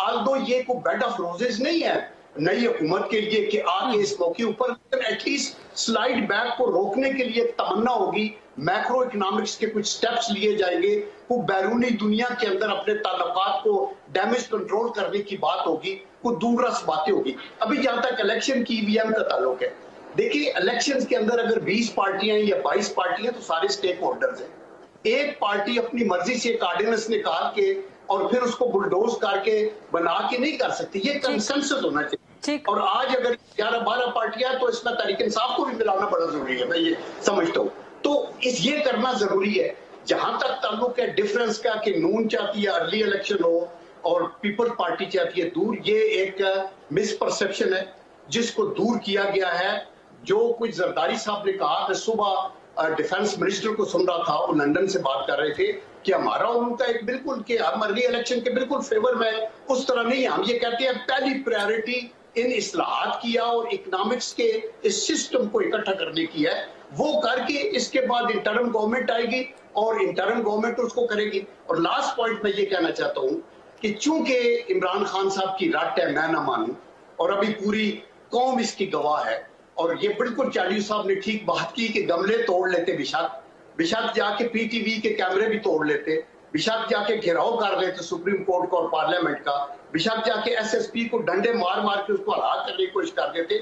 आल्दो ये कोई बेड ऑफ रोजेस नहीं है नई हुकूमत के लिए कि आके इस मौके ऊपर, लेकिन एटलीस्ट स्लाइड बैक को रोकने के लिए तमन्ना होगी, मैक्रो इकोनॉमिक्स के कुछ स्टेप्स लिए जाएंगे, वो बैरूनी दुनिया के अंदर अपने ताल्लुकात को डैमेज कंट्रोल करने की बात होगी, कुछ दूररस बातें होगी। अभी जहां तक इलेक्शन की ईवीएम का ताल्लुक है, देखिए इलेक्शंस के अंदर अगर 20 पार्टियां या 22 पार्टियां तो सारे स्टेक होल्डर्स हैं। एक पार्टी अपनी मर्जी से एक ऑर्डिनेंस निकाल के और फिर उसको बुलडोज करके बना के नहीं कर सकती, ये कंसेंसस होना चाहिए। और आज अगर 11-12 पार्टियां तो इसमें तहरीक इंसाफ को भी मिलाना बड़ा जरूरी है, मैं ये समझता हूँ। तो ये करना जरूरी है। जहां तक ताल्लुक है डिफरेंस का कि नून चाहती है अर्ली इलेक्शन हो और पीपल्स पार्टी चाहती है दूर, ये एक मिसपरसेप्शन है जिसको दूर किया गया है। जो कुछ जरदारी साहब ने कहा, मैं सुबह डिफेंस मिनिस्टर को सुन रहा था, वो लंदन से बात कर रहे थे कि हमारा और उनका एक बिल्कुल कि हम अर्ली इलेक्शन के बिल्कुल फेवर में, उस तरह नहीं है। हम ये कहते हैं पहली प्रायोरिटी इन इस्लाहात किया और इकोनॉमिक्स के इस सिस्टम को इकट्ठा करने की है, वो करके इसके बाद इंटर्म गवर्नमेंट आएगी और इंटर्म गवर्नमेंट उसको करेगी। और लास्ट पॉइंट मैं ये कहना चाहता हूँ कि चूंकि इमरान खान साहब की रट है, मैं ना मानूं, और अभी पूरी कौम इसकी गवाह है, और ये बिल्कुल चालू साहब ने ठीक बात की कि गमले तोड़ लेते, बेशक जाके पीटीवी के कैमरे भी तोड़ लेते, बेशक जाके घेराव कर लेते सुप्रीम कोर्ट का और पार्लियामेंट का, बेशक जाके एसएसपी को डंडे मार मार के उसको हलाक करने की कोशिश कर देते,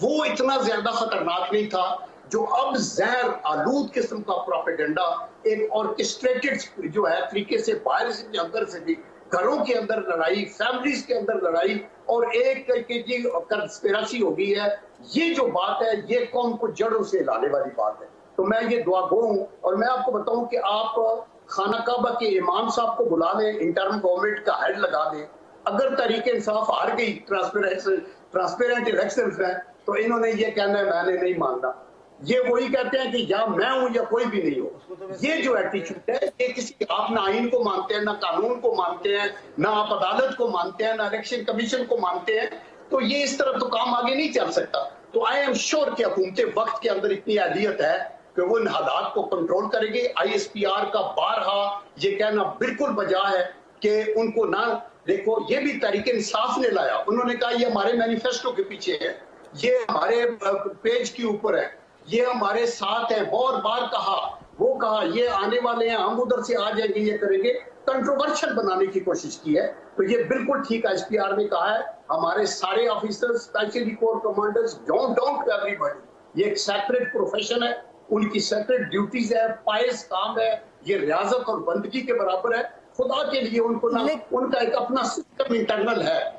वो इतना ज्यादा खतरनाक नहीं था जो अब जहर आलूद किस्म का प्रोपेगेंडा एक ऑर्केस्ट्रेटेड जो है तरीके से, बाहर से भी अंदर से भी, घरों के अंदर लड़ाई, फैमिलीज के अंदर लड़ाई, और एक कंस्पिरेसी हो गई है। ये जो बात है ये कौम को जड़ों से हिलाने वाली बात है। तो मैं ये दुआ गो हूं, और मैं आपको बताऊं कि आप खाना काबा के इमाम साहब को बुला लें, इंटर्म गवर्नमेंट का हेड लगा दें। अगर तहरीक इंसाफ हार गई ट्रांसपेरेंट इलेक्शन में, तो इन्होंने ये कहना है मैंने नहीं मानना। ये वही कहते हैं कि या मैं हूं या कोई भी नहीं हो। ये जो एटीट्यूड है, ये किसी, आप ना आइन को मानते हैं, ना कानून को मानते हैं, ना आप अदालत को मानते हैं, ना इलेक्शन कमीशन को मानते हैं, तो ये इस तरह तो काम आगे नहीं चल सकता। तो आई एम श्योर कि हुकूमत वक्त के अंदर इतनी अहलियत है कि वो इन हालात को कंट्रोल करेंगे। ISPR का बारहा ये कहना बिल्कुल बजा है कि उनको ना देखो, ये भी तहरीक इंसाफ ने लाया, उन्होंने कहा ये हमारे मैनिफेस्टो के पीछे है, ये हमारे पेज के ऊपर है, ये हमारे साथ है, बहुत बार कहा, वो कहा ये आने वाले हैं, हम उधर से आ जाएंगे, ये करेंगे, कंट्रोवर्शियल बनाने की कोशिश की है। तो ये बिल्कुल ठीक ISPR ने कहा है, हमारे सारे officers, specially core commanders, don't to everybody, ये एक सेपरेट प्रोफेशन है, उनकी सेपरेट ड्यूटीज है, पायस काम है, ये रियाजत और बंदगी के बराबर है। खुदा के लिए उनको ना, उनका एक अपना सिस्टम इंटरनल है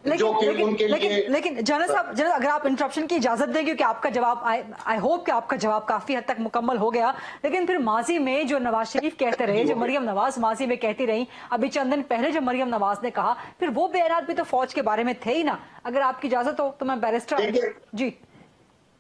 लेकिन जनरल साहब, अगर आप इंटरप्शन की इजाजत दें, क्योंकि आपका जवाब आई होप कि आपका जवाब काफी हद तक मुकम्मल हो गया, लेकिन फिर माजी में जो नवाज शरीफ कहते रहे, जो मरियम नवाज माजी में कहती रही, अभी चंद दिन पहले जो मरियम नवाज ने कहा, फिर वो बयान भी तो फौज के बारे में थे ही ना। अगर आपकी इजाजत हो तो मैं बैरिस्टर जी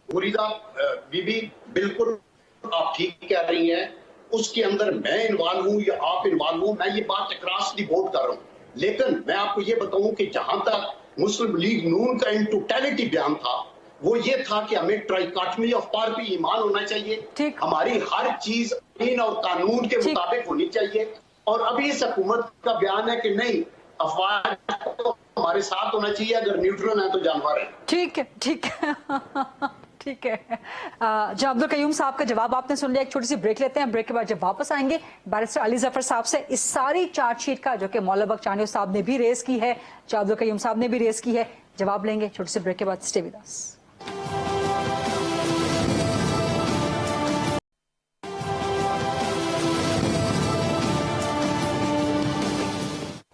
बीबी, बिल्कुल आप ठीक कह रही हैं, उसके अंदर मैं इन्वॉल्व हूं या आप इन्वॉल्व हूं, मैं ये बात अक्रॉस दी वोट कर रहा हूं। लेकिन मैं आपको ये बताऊं कि जहां तक मुस्लिम लीग नून का इन टोटलिटी बयान था, वो ये था कि हमें ट्राइकॉटमी ऑफ पावर पे ईमान होना चाहिए, हमारी हर चीज आईन और कानून के मुताबिक होनी चाहिए। और अभी इस हुकूमत का बयान है कि नहीं, अफवाह तो हमारे साथ होना चाहिए, अगर न्यूट्रल है तो जानवर है। ठीक है, ठीक है ठीक है। जनाब अब्दुल कयूम साहब का जवाब आपने सुन लिया। एक छोटी सी ब्रेक लेते हैं, ब्रेक के बाद जब वापस आएंगे बैरिस्टर अली जफर साहब से इस सारी चार्जशीट का, जो कि मौला बख्श चांडियो साहब ने भी रेस की है, जनाब अब्दुल कयूम साहब ने भी रेस की है, जवाब लेंगे छोटी सी ब्रेक के बाद। Stay with us.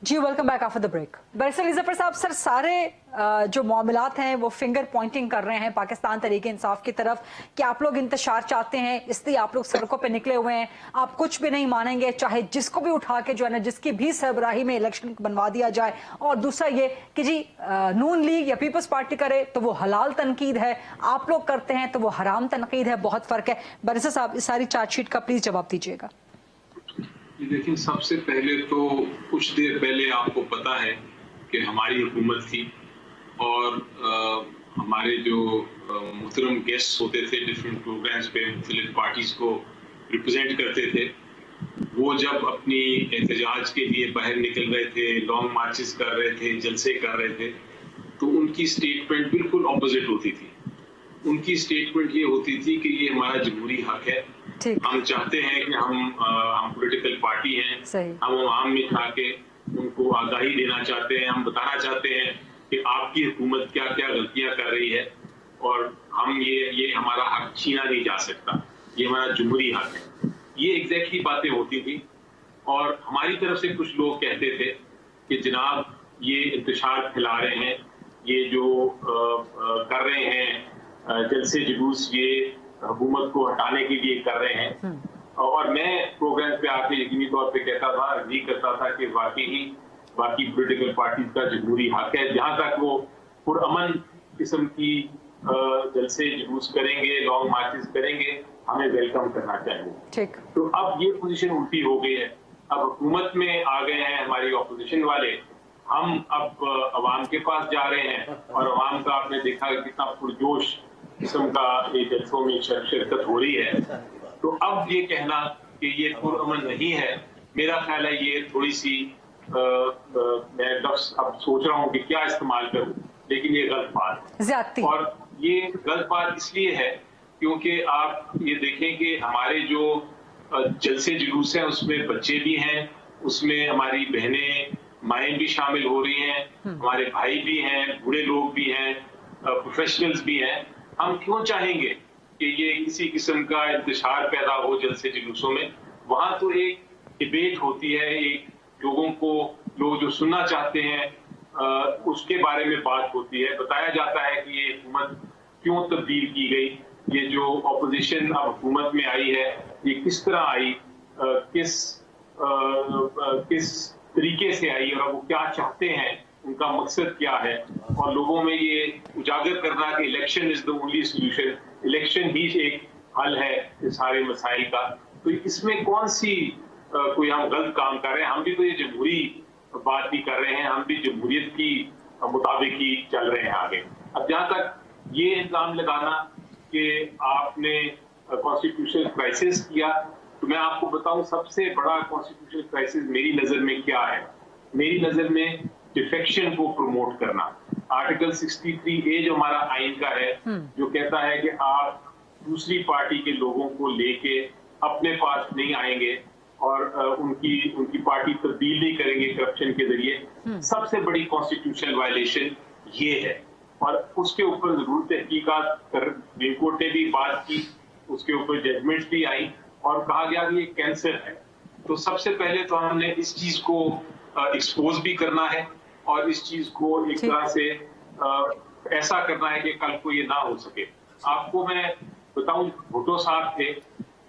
जी जी welcome back after the break. Barrister Ali Zafar साहब, सर सारे जो मामलात हैं वो फिंगर पॉइंटिंग कर रहे हैं पाकिस्तान तहरीक इंसाफ की तरफ कि आप लोग इंतशार चाहते हैं, इसलिए आप लोग सड़कों पे निकले हुए हैं, आप कुछ भी नहीं मानेंगे चाहे जिसको भी उठा के जो है ना जिसकी भी सरबराही में इलेक्शन बनवा दिया जाए। और दूसरा ये कि जी नून लीग या पीपल्स पार्टी करे तो वो हलाल तनकीद है, आप लोग करते हैं तो वो हराम तनकीद है, बहुत फर्क है। बैरिस्टर साहब इस सारी चार्जशीट का प्लीज जवाब दीजिएगा। देखिए, सबसे पहले तो कुछ देर पहले आपको पता है कि हमारी हुकूमत थी और हमारे जो मुहतरम गेस्ट होते थे डिफरेंट प्रोग्राम्स पे मुख्तलिफ पार्टीज को रिप्रेजेंट करते थे, वो जब अपनी एहतजाज के लिए बाहर निकल रहे थे, लॉन्ग मार्चेस कर रहे थे, जलसे कर रहे थे, तो उनकी स्टेटमेंट बिल्कुल ऑपोजिट होती थी। उनकी स्टेटमेंट ये होती थी कि ये हमारा जमहूरी हक है, हम चाहते हैं कि हम पॉलिटिकल पार्टी हैं, हम आवाम में जाके उनको आगाही देना चाहते हैं, हम बताना चाहते हैं कि आपकी हुकूमत क्या क्या गलतियां कर रही है और हम ये हमारा हक छीना नहीं जा सकता, ये हमारा जमहूरी हक है। ये एग्जैक्टली बातें होती थी। और हमारी तरफ से कुछ लोग कहते थे कि जनाब ये इंतशार फैला रहे हैं, ये जो कर रहे हैं जलसे जुलूस, ये हुकूमत को हटाने के लिए कर रहे हैं। और मैं प्रोग्राम पे आके यकीनी तौर पे कहता था, एग्री करता था कि वाकई बाकी पॉलिटिकल पार्टीज का जमहूरी हक है, जहां तक वो पुरअमन किस्म की जलसे जुलूस करेंगे, लॉन्ग मार्चेस करेंगे, हमें वेलकम करना चाहिए। तो अब ये पोजीशन उल्टी हो गई है। अब हुकूमत में आ गए हैं हमारी ऑपोजिशन वाले, हम अब अवाम के पास जा रहे हैं और अवाम का आपने देखा कितना पुरजोश किस्म का ये जलसों में शिरकत हो रही है। तो अब ये कहना कि ये पुरअमन नहीं है, मेरा ख्याल है ये थोड़ी सी मैं लफ्ज़ अब सोच रहा हूँ कि क्या इस्तेमाल करूँ, लेकिन ये गलत बात है। और ये गलत बात इसलिए है क्योंकि आप ये देखें कि हमारे जो जलसे जुलूस हैं उसमें बच्चे भी हैं, उसमें हमारी बहनें माएँ भी शामिल हो रही हैं, हमारे भाई भी हैं, बूढ़े लोग भी हैं, प्रोफेशनल्स भी हैं। हम क्यों चाहेंगे कि ये किसी किस्म का इंतशार पैदा हो जलसे जुलूसों में? वहां तो एक डिबेट होती है, एक लोग जो सुनना चाहते हैं उसके बारे में बात होती है, बताया जाता है कि ये हुकूमत क्यों तब्दील की गई, ये जो ऑपोजिशन अब हुकूमत में आई है ये किस तरह आई, किस तरीके से आई और वो क्या चाहते हैं, उनका मकसद क्या है। और लोगों में ये उजागर करना कि election is the only solution, election ही एक हल है इस सारे मसाइल का। तो इसमें कौन सी कोई हम गलत काम कर रहे हैं? हम भी तो ये जमहूरी बात भी कर रहे हैं, हम भी जमहूरियत की मुताबिक ही चल रहे हैं आगे। अब जहां तक ये इल्जाम लगाना कि आपने कॉन्स्टिट्यूशनल क्राइसिस किया, तो मैं आपको बताऊं सबसे बड़ा कॉन्स्टिट्यूशनल क्राइसिस मेरी नजर में क्या है। मेरी नजर में डिफेक्शन को प्रमोट करना। आर्टिकल 63A जो हमारा आइन का है, जो कहता है कि आप दूसरी पार्टी के लोगों को लेके अपने पास नहीं आएंगे और उनकी पार्टी तब्दील नहीं करेंगे करप्शन के जरिए। सबसे बड़ी कॉन्स्टिट्यूशनल वायलेशन ये है और उसके ऊपर जरूर तहकीकात सुप्रीम कोर्ट ने भी बात की, उसके ऊपर जजमेंट्स भी आई और कहा गया कि ये कैंसर है। तो सबसे पहले तो हमने इस चीज को एक्सपोज भी करना है और इस चीज को एक तरह से ऐसा करना है कि कल को ये ना हो सके। आपको मैं बताऊं, भुट्टो साहब थे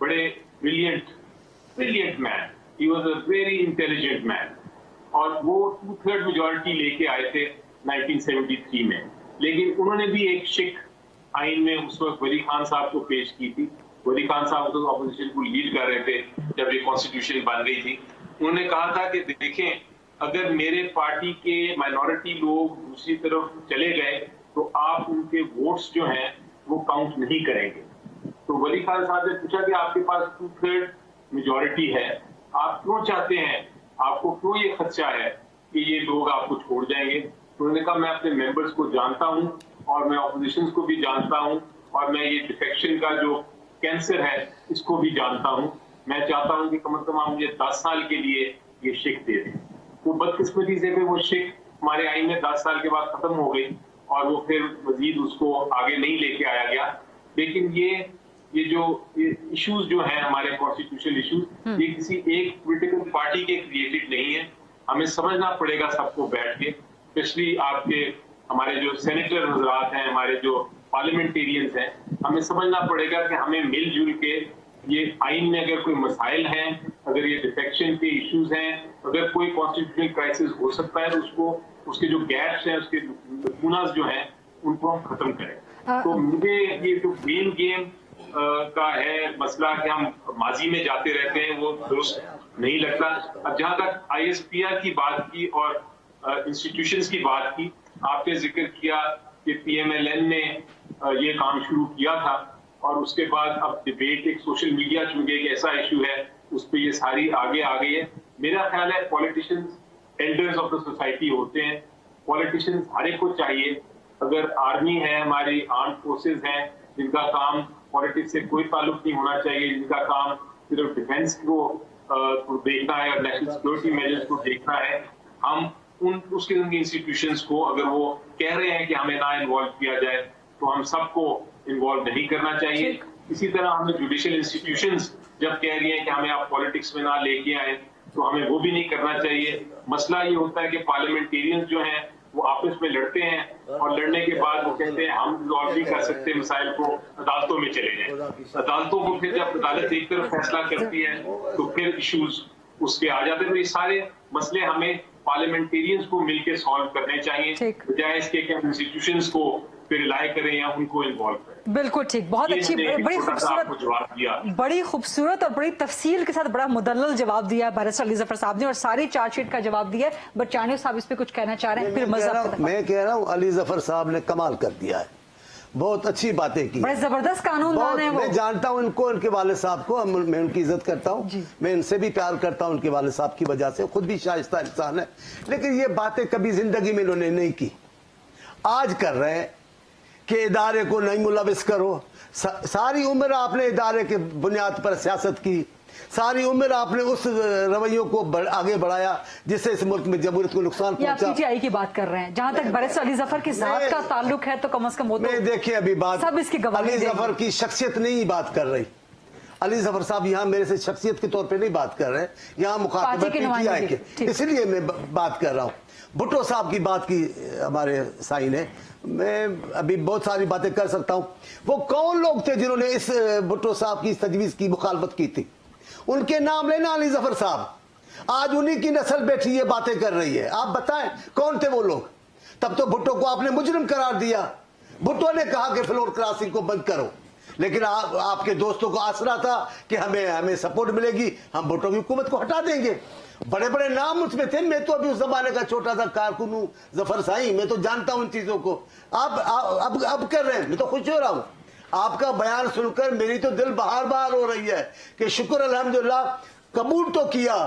बड़े brilliant man, he was a very intelligent man, और वो 2/3 मेजॉरिटी लेके आए थे 1973 में। लेकिन उन्होंने भी एक शिक आइन में उस वक्त वली खान साहब को पेश की थी। वली खान साहब तो ऑपोजिशन को लीड कर रहे थे जब ये कॉन्स्टिट्यूशन बन गई थी। उन्होंने कहा था कि देखें, अगर मेरे पार्टी के माइनॉरिटी लोग दूसरी तरफ चले गए तो आप उनके वोट्स जो हैं वो काउंट नहीं करेंगे। तो वली खान साहब ने पूछा कि आपके पास 2/3 मेजॉरिटी है, आप क्यों चाहते हैं, आपको क्यों ये खदशा है कि ये लोग आपको छोड़ जाएंगे? तो उन्होंने कहा, मैं अपने मेंबर्स को जानता हूं और मैं ऑपोजिशन को भी जानता हूं और मैं ये डिफेक्शन का जो कैंसर है इसको भी जानता हूं। मैं चाहता हूं कि कम से कम मुझे 10 साल के लिए ये शिक दे दें। वो बदकिस्मती से वो शिक हमारे आइन में 10 साल के बाद खत्म हो गई और वो फिर मजीद उसको आगे नहीं लेके आया गया। लेकिन ये जो इश्यूज जो हैं हमारे कॉन्स्टिट्यूशनल इश्यूज, ये किसी एक पॉलिटिकल पार्टी के क्रिएटेड नहीं है, हमें समझना पड़ेगा सबको बैठ के, स्पेशली आपके हमारे जो सेनेटर हजरात हैं, हमारे जो पार्लियामेंटेरियंस हैं, हमें समझना पड़ेगा कि हमें मिलजुल के ये आइन में अगर कोई मसाइल हैं, अगर ये डिफेक्शन के इश्यूज हैं, अगर कोई कॉन्स्टिट्यूशनल क्राइसिस हो सकता है तो उसको, उसके जो गैप्स हैं, उसके लकूनास जो हैं, उनको हम खत्म करें। तो मुझे ये जो ब्लेम गेम का है मसला कि हम माजी में जाते रहते हैं, वो दुरुस्त नहीं लगता। अब जहां तक ISPR की बात की और इंस्टीट्यूशंस की बात की, आपने जिक्र किया कि PMLN ने ये काम शुरू किया था और उसके बाद अब डिबेट एक सोशल मीडिया चूंकि एक ऐसा इशू है उस पर ये सारी आगे आ गई है। मेरा ख्याल है politicians elders of the society होते हैं, पॉलिटिशियंस हर एक को चाहिए, अगर आर्मी है, हमारी आर्म फोर्सेज हैं जिनका काम पॉलिटिक्स से कोई ताल्लुक नहीं होना चाहिए, जिनका काम सिर्फ डिफेंस को देखना है और नेशनल सिक्योरिटी मेजर्स को देखना है, हम उन उस किस्म की इंस्टीट्यूशंस को अगर वो कह रहे हैं कि हमें ना इन्वॉल्व किया जाए तो हम सबको इन्वॉल्व नहीं करना चाहिए। इसी तरह हमें जुडिशियल इंस्टीट्यूशंस जब कह रही हैं कि हमें आप पॉलिटिक्स में ना लेके आए तो हमें वो भी नहीं करना चाहिए। मसला ये होता है कि पार्लियामेंटेरियंस जो हैं वो आपस में लड़ते हैं और लड़ने के बाद वो कहते हैं हम रिजॉल्व नहीं कर सकते मसाइल को, अदालतों में चले जाएं। अदालतों को फिर जब अदालत एक तरफ फैसला करती है तो फिर इश्यूज उसके आ जाते हैं। तो ये सारे मसले हमें पार्लियामेंटेरियंस को मिलकर सॉल्व करने चाहिए, बजाय इसके कि हम इंस्टीट्यूशंस को फिर रिलाई करें या उनको इन्वॉल्व करें। बिल्कुल ठीक, बहुत अच्छी, बड़ी खूबसूरत और बड़ी तफसील के साथ बड़ा मुदल्लल जवाब दिया है बैरिस्टर अली जफर साहब ने और सारी चार्जशीट का जवाब दिया है। बट चाणियों साहब इस पे कुछ कहना चाह रहे हैं? फिर मैं कह रहा हूँ अली जफर साहब ने कमाल कर दिया है, बहुत अच्छी बातें की, बड़े जबरदस्त कानूनदान है वो। मैं जानता हूँ इनको, उनके वाले साहब को, मैं उनकी इज्जत करता हूँ, मैं इनसे भी प्यार करता हूँ उनके वाले साहब की वजह से, खुद भी शाइस्ता इंसान है, लेकिन ये बातें कभी जिंदगी में इन्होंने नहीं की। आज कर रहे हैं कि इदारे को नहीं मुलविस करो। सारी उम्र आपने इदारे के बुनियाद पर सियासत की, सारी उम्र आपने उस रवैयों को आगे बढ़ाया जिससे इस मुल्क में जमहूरियत को नुकसान पहुंचा। PTI की बात कर रहे हैं, जहां तक बैरिस्टर अली जफर की जात का ताल्लुक है तो कम से कम वो तो देखिए अभी बात सब इसकी गवाही अली जफर की शख्सियत नहीं बात कर रही। अली जफर साहब यहाँ मेरे से शख्सियत के तौर पे नहीं बात कर रहे हैं, यहाँ मुखातिब PTI के, इसलिए मैं बात कर रहा हूँ। भुट्टो साहब की बात की हमारे साई ने, मैं अभी बहुत सारी बातें कर सकता हूँ। वो कौन लोग थे जिन्होंने इस भुट्टो साहब की तजवीज की मुखालफत की थी? उनके नाम लेना अली जफर साहब। आज उन्हीं की नस्ल बैठी ये बातें कर रही है, आप बताएं कौन थे वो लोग? तब तो भुट्टो को आपने मुजरिम करार दिया। भुट्टो ने कहा कि फ्लोर क्रॉसिंग को बंद करो, लेकिन आपके दोस्तों को आसरा था कि हमें सपोर्ट मिलेगी, हम भुट्टो की हुकूमत को हटा देंगे। बड़े बड़े नाम उसमें थे, मैं तो अभी उस जमाने का छोटा सा कारकुन हूँ जफर साई, मैं तो जानता हूँ इन चीजों को। आप अब कर रहे हैं, मैं तो खुश हो रहा हूँ। आपका बयान सुनकर मेरी तो दिल बहार बहार हो रही है कि शुक्र अल्हम्दुलिल्लाह, कबूल तो किया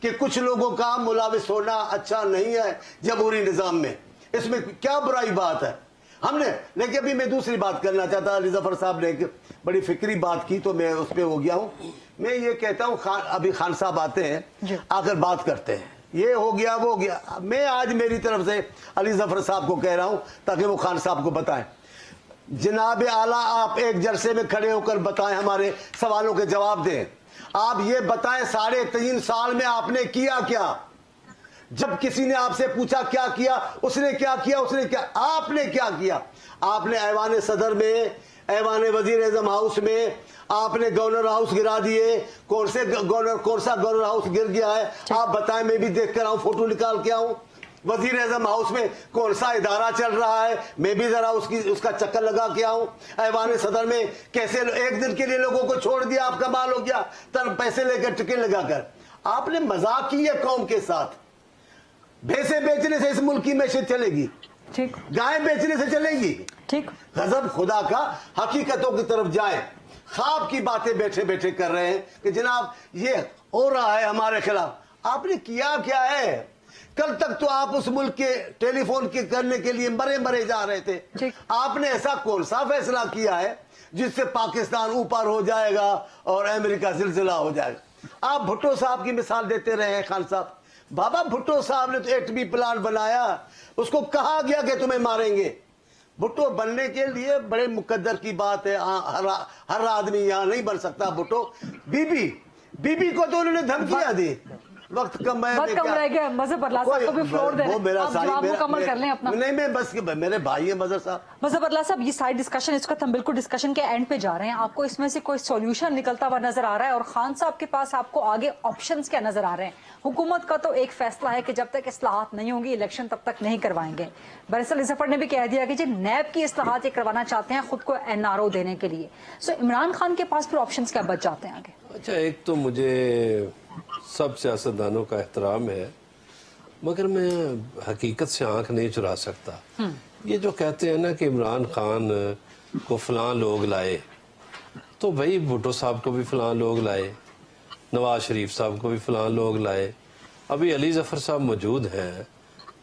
कि कुछ लोगों का मुलाविस होना अच्छा नहीं है जमहूरी निजाम में, इसमें क्या बुराई बात है हमने। लेकिन अभी मैं दूसरी बात करना चाहता, अली जफर साहब ने एक बड़ी फिक्री बात की तो मैं उस पर हो गया हूँ। मैं ये कहता हूँ अभी खान साहब आते हैं, आकर बात करते हैं, ये हो गया वो हो गया। मैं आज मेरी तरफ से अली जफर साहब को कह रहा हूँ ताकि वो खान साहब को बताएं। जनाब आला, आप एक जलसे में खड़े होकर बताएं, हमारे सवालों के जवाब दें। आप ये बताएं 3.5 साल में आपने किया क्या? जब किसी ने आपसे पूछा क्या किया, उसने क्या किया, उसने क्या, आपने क्या किया? आपने ऐवान सदर में, ऐवान वजीर आजम हाउस में आपने गवर्नर हाउस गिरा दिए। कौन सा गवर्नर हाउस गिर गया है आप बताएं, मैं भी देख कर आऊं, फोटो निकाल के आऊं। वजीर आजम हाउस में कौन सा इदारा चल रहा है, मैं भी जरा उसका चक्कर लगा के आऊं। ऐवान सदर में कैसे एक दिन के लिए लोगों को छोड़ दिया, आपका माल हो गया, तब पैसे लेकर टिकट लगाकर आपने मजाक की है कौम के साथ। भैंसे बेचने से इस मुल्क की मैशत चलेगी? ठीक। गाय बेचने से चलेगी? ठीक। गजब खुदा का, हकीकतों की तरफ जाए। ख्वाब की बातें बैठे बैठे कर रहे हैं कि जनाब ये हो रहा है हमारे खिलाफ। आपने किया क्या है? कल तक तो आप उस मुल्क के टेलीफोन के करने के लिए मरे मरे जा रहे थे। आपने ऐसा कौन सा फैसला किया है जिससे पाकिस्तान ऊपर हो जाएगा और अमेरिका जिलजिला हो जाएगा? आप भुट्टो साहब की मिसाल देते रहे हैं खान साहब। बाबा भुट्टो साहब ने तो एटमी प्लांट बनाया, उसको कहा गया कि तुम्हें मारेंगे। भुट्टो बनने के लिए बड़े मुकद्दर की बात है, हर आदमी यहाँ नहीं बन सकता भुट्टो। बीबी को तो उन्होंने धमकियां दी, वक्त कम है, वक्त कम रह गया। मजहर बरला साहब को भी फ्लोर दे रहे हैं, आप जवाब मुकम्मल कर लें अपना। नहीं, मैं बस मेरे भाई है मजहर साहब। मजहर बरला साहब, ये सारी डिस्कशन, इस वक्त हम बिल्कुल डिस्कशन के एंड पे जा रहे हैं। आपको इसमें से कोई सॉल्यूशन निकलता हुआ नजर आ रहा है? और खान साहब के पास आपको आगे ऑप्शंस क्या नजर आ रहे हैं? हुकूमत का तो एक फैसला है कि जब तक इस्लाहात नहीं होंगी इलेक्शन तब तक नहीं करवाएंगे। बैरिस्टर अली ज़फ़र ने भी कह दिया कि जो नैब की इस्लाहात ये करवाना चाहते हैं खुद को NRO देने के लिए। सो इमरान खान के पास फिर ऑप्शंस क्या बच जाते हैं आगे? अच्छा, एक तो मुझे सब सियासतदानों का एहतराम है, मगर मैं हकीकत से आंख नहीं चुरा सकता। ये जो कहते हैं ना कि इमरान खान को फलां लोग लाए, तो भाई भुट्टो साहब को भी फलां लोग लाए, नवाज शरीफ साहब को भी फलां लोग लाए, अभी अली ज़फ़र साहब मौजूद हैं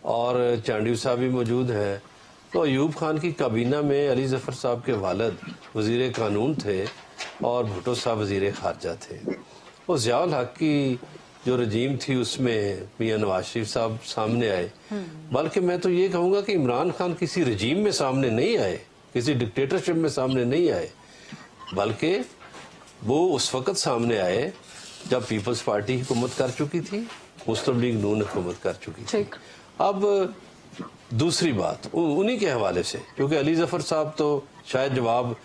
और चांडियो साहब भी मौजूद हैं। तो अयूब खान की काबीना में अली ज़फ़र साहब के वालिद वज़ीर कानून थे और भुट्टो साहब वज़ीर ख़ारजा थे। और ज़ियाउल हक़ की जो रजीम थी उसमें मियां नवाज शरीफ साहब सामने आए। बल्कि मैं तो ये कहूँगा कि इमरान खान किसी रजीम में सामने नहीं आए, किसी डिक्टेटरशिप में सामने नहीं आए, बल्कि वो उस वक़्त सामने आए जब पीपल्स पार्टी हुकूमत कर चुकी थी, मुस्लिम लीग नून हुकूमत कर चुकी थी। अब दूसरी बात उन्हीं के हवाले से, क्योंकि अली ज़फ़र साहब तो शायद जवाब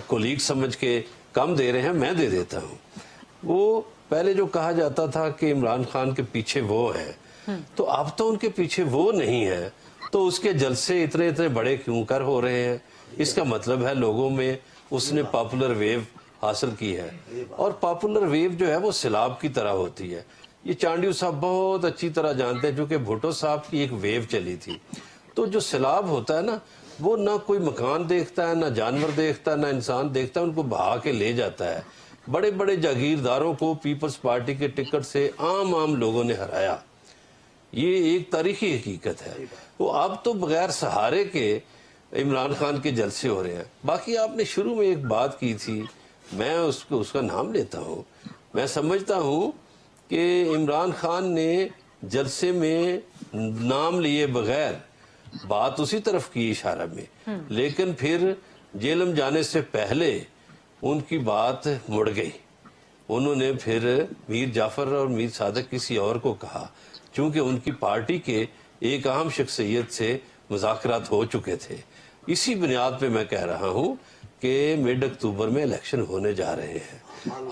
कोलीग समझ के कम दे रहे हैं, मैं दे देता हूँ। वो पहले जो कहा जाता था कि इमरान खान के पीछे वो है, तो अब तो उनके पीछे वो नहीं है, तो उसके जलसे इतने इतने बड़े क्यों कर हो रहे हैं? इसका मतलब है लोगों में उसने पॉपुलर वेव हासिल की है। और पॉपुलर वेव जो है वो सैलाब की तरह होती है। ये चांडियो साहब बहुत अच्छी तरह जानते हैं, क्योंकि भुट्टो साहब की एक वेव चली थी। तो जो सैलाब होता है ना, वो ना कोई मकान देखता है, ना जानवर देखता है, ना इंसान देखता है, उनको बहा के ले जाता है। बड़े बड़े जागीरदारों को पीपल्स पार्टी के टिकट से आम लोगों ने हराया। ये एक तारीखी हकीकत है। तो अब तो बगैर सहारे के इमरान खान के जलसे हो रहे हैं। बाकी आपने शुरू में एक बात की थी, मैं उसका नाम लेता हूँ। मैं समझता हूँ कि इमरान खान ने जलसे में नाम लिए बगैर बात उसी तरफ की इशारा में, लेकिन फिर जेलम जाने से पहले उनकी बात मुड़ गई। उन्होंने फिर मीर जाफर और मीर सादक किसी और को कहा, चूंकि उनकी पार्टी के एक अहम शख्सियत से मुज़ाकरात हो चुके थे। इसी बुनियाद पे मैं कह रहा हूँ कि मिड अक्टूबर में इलेक्शन होने जा रहे हैं।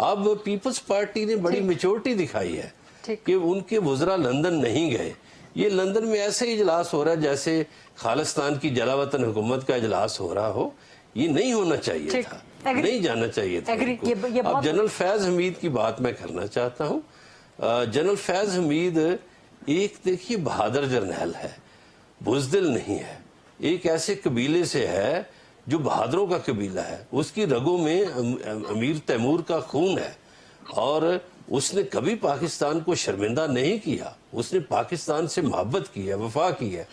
अब पीपल्स पार्टी ने बड़ी मैच्योरिटी दिखाई है कि उनके वज़रा लंदन नहीं गए। ये लंदन में ऐसे इजलास हो रहा है जैसे खालिस्तान की जलावतन हुकूमत का इजलास हो रहा हो। ये नहीं होना चाहिए था, नहीं जाना चाहिए था। अब जनरल फैज हमीद की बात मैं करना चाहता हूँ। जनरल फैज हमीद एक देखिए बहादुर जर्नैल है, बुज़दिल नहीं है। एक ऐसे कबीले से है जो बहादुरों का कबीला है, उसकी रगों में अमीर तैमूर का खून है और उसने कभी पाकिस्तान को शर्मिंदा नहीं किया। उसने पाकिस्तान से मोहब्बत की है, वफा की है।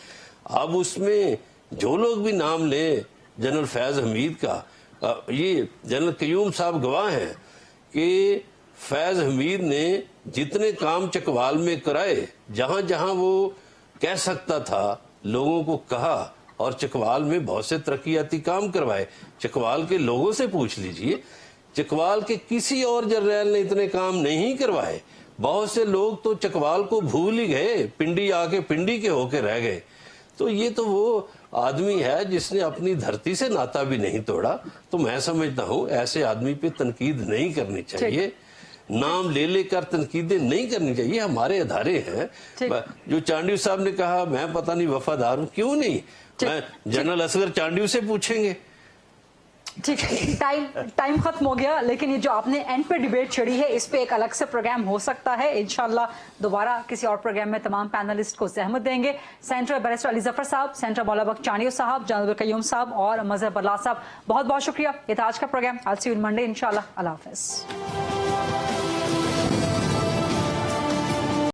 अब उसमें जो लोग भी नाम ले जनरल फैज हमीद का, ये जनरल कयूम साहब गवाह हैं कि फैज हमीद ने जितने काम चकवाल में कराए, जहां जहां वो कह सकता था लोगों को कहा, और चकवाल में बहुत से तरक्याती काम करवाए। चकवाल के लोगों से पूछ लीजिए, चकवाल के किसी और जर्नैल ने इतने काम नहीं करवाए। बहुत से लोग तो चकवाल को भूल ही गए, पिंडी आके पिंडी के होके रह गए। तो ये तो वो आदमी है जिसने अपनी धरती से नाता भी नहीं तोड़ा। तो मैं समझता हूँ ऐसे आदमी पे तनकीद नहीं करनी चाहिए, नाम ले लेकर तनकीदें नहीं करनी चाहिए। हमारे अदारे हैं। जो चांडियो साहब ने कहा मैं पता नहीं वफादार हूँ, क्यों नहीं, मैं जनरल असगर चांडियो से पूछेंगे। ठीक है, टाइम खत्म हो गया, लेकिन ये जो आपने एंड पे डिबेट छेड़ी है इस पे एक अलग से प्रोग्राम हो सकता है। इंशाल्लाह दोबारा किसी और प्रोग्राम में तमाम पैनलिस्ट को ज़हमत देंगे। सेंटर बैरिस्टर अली ज़फ़र साहब, सेंटर मौला बख्श चांडियो साहब, जनरल कयूम साहब और मजहर बरला साहब, बहुत बहुत शुक्रिया। ये था आज का programme. I will see you on Monday इंशाल्लाह। अल्लाह हाफ़िज़।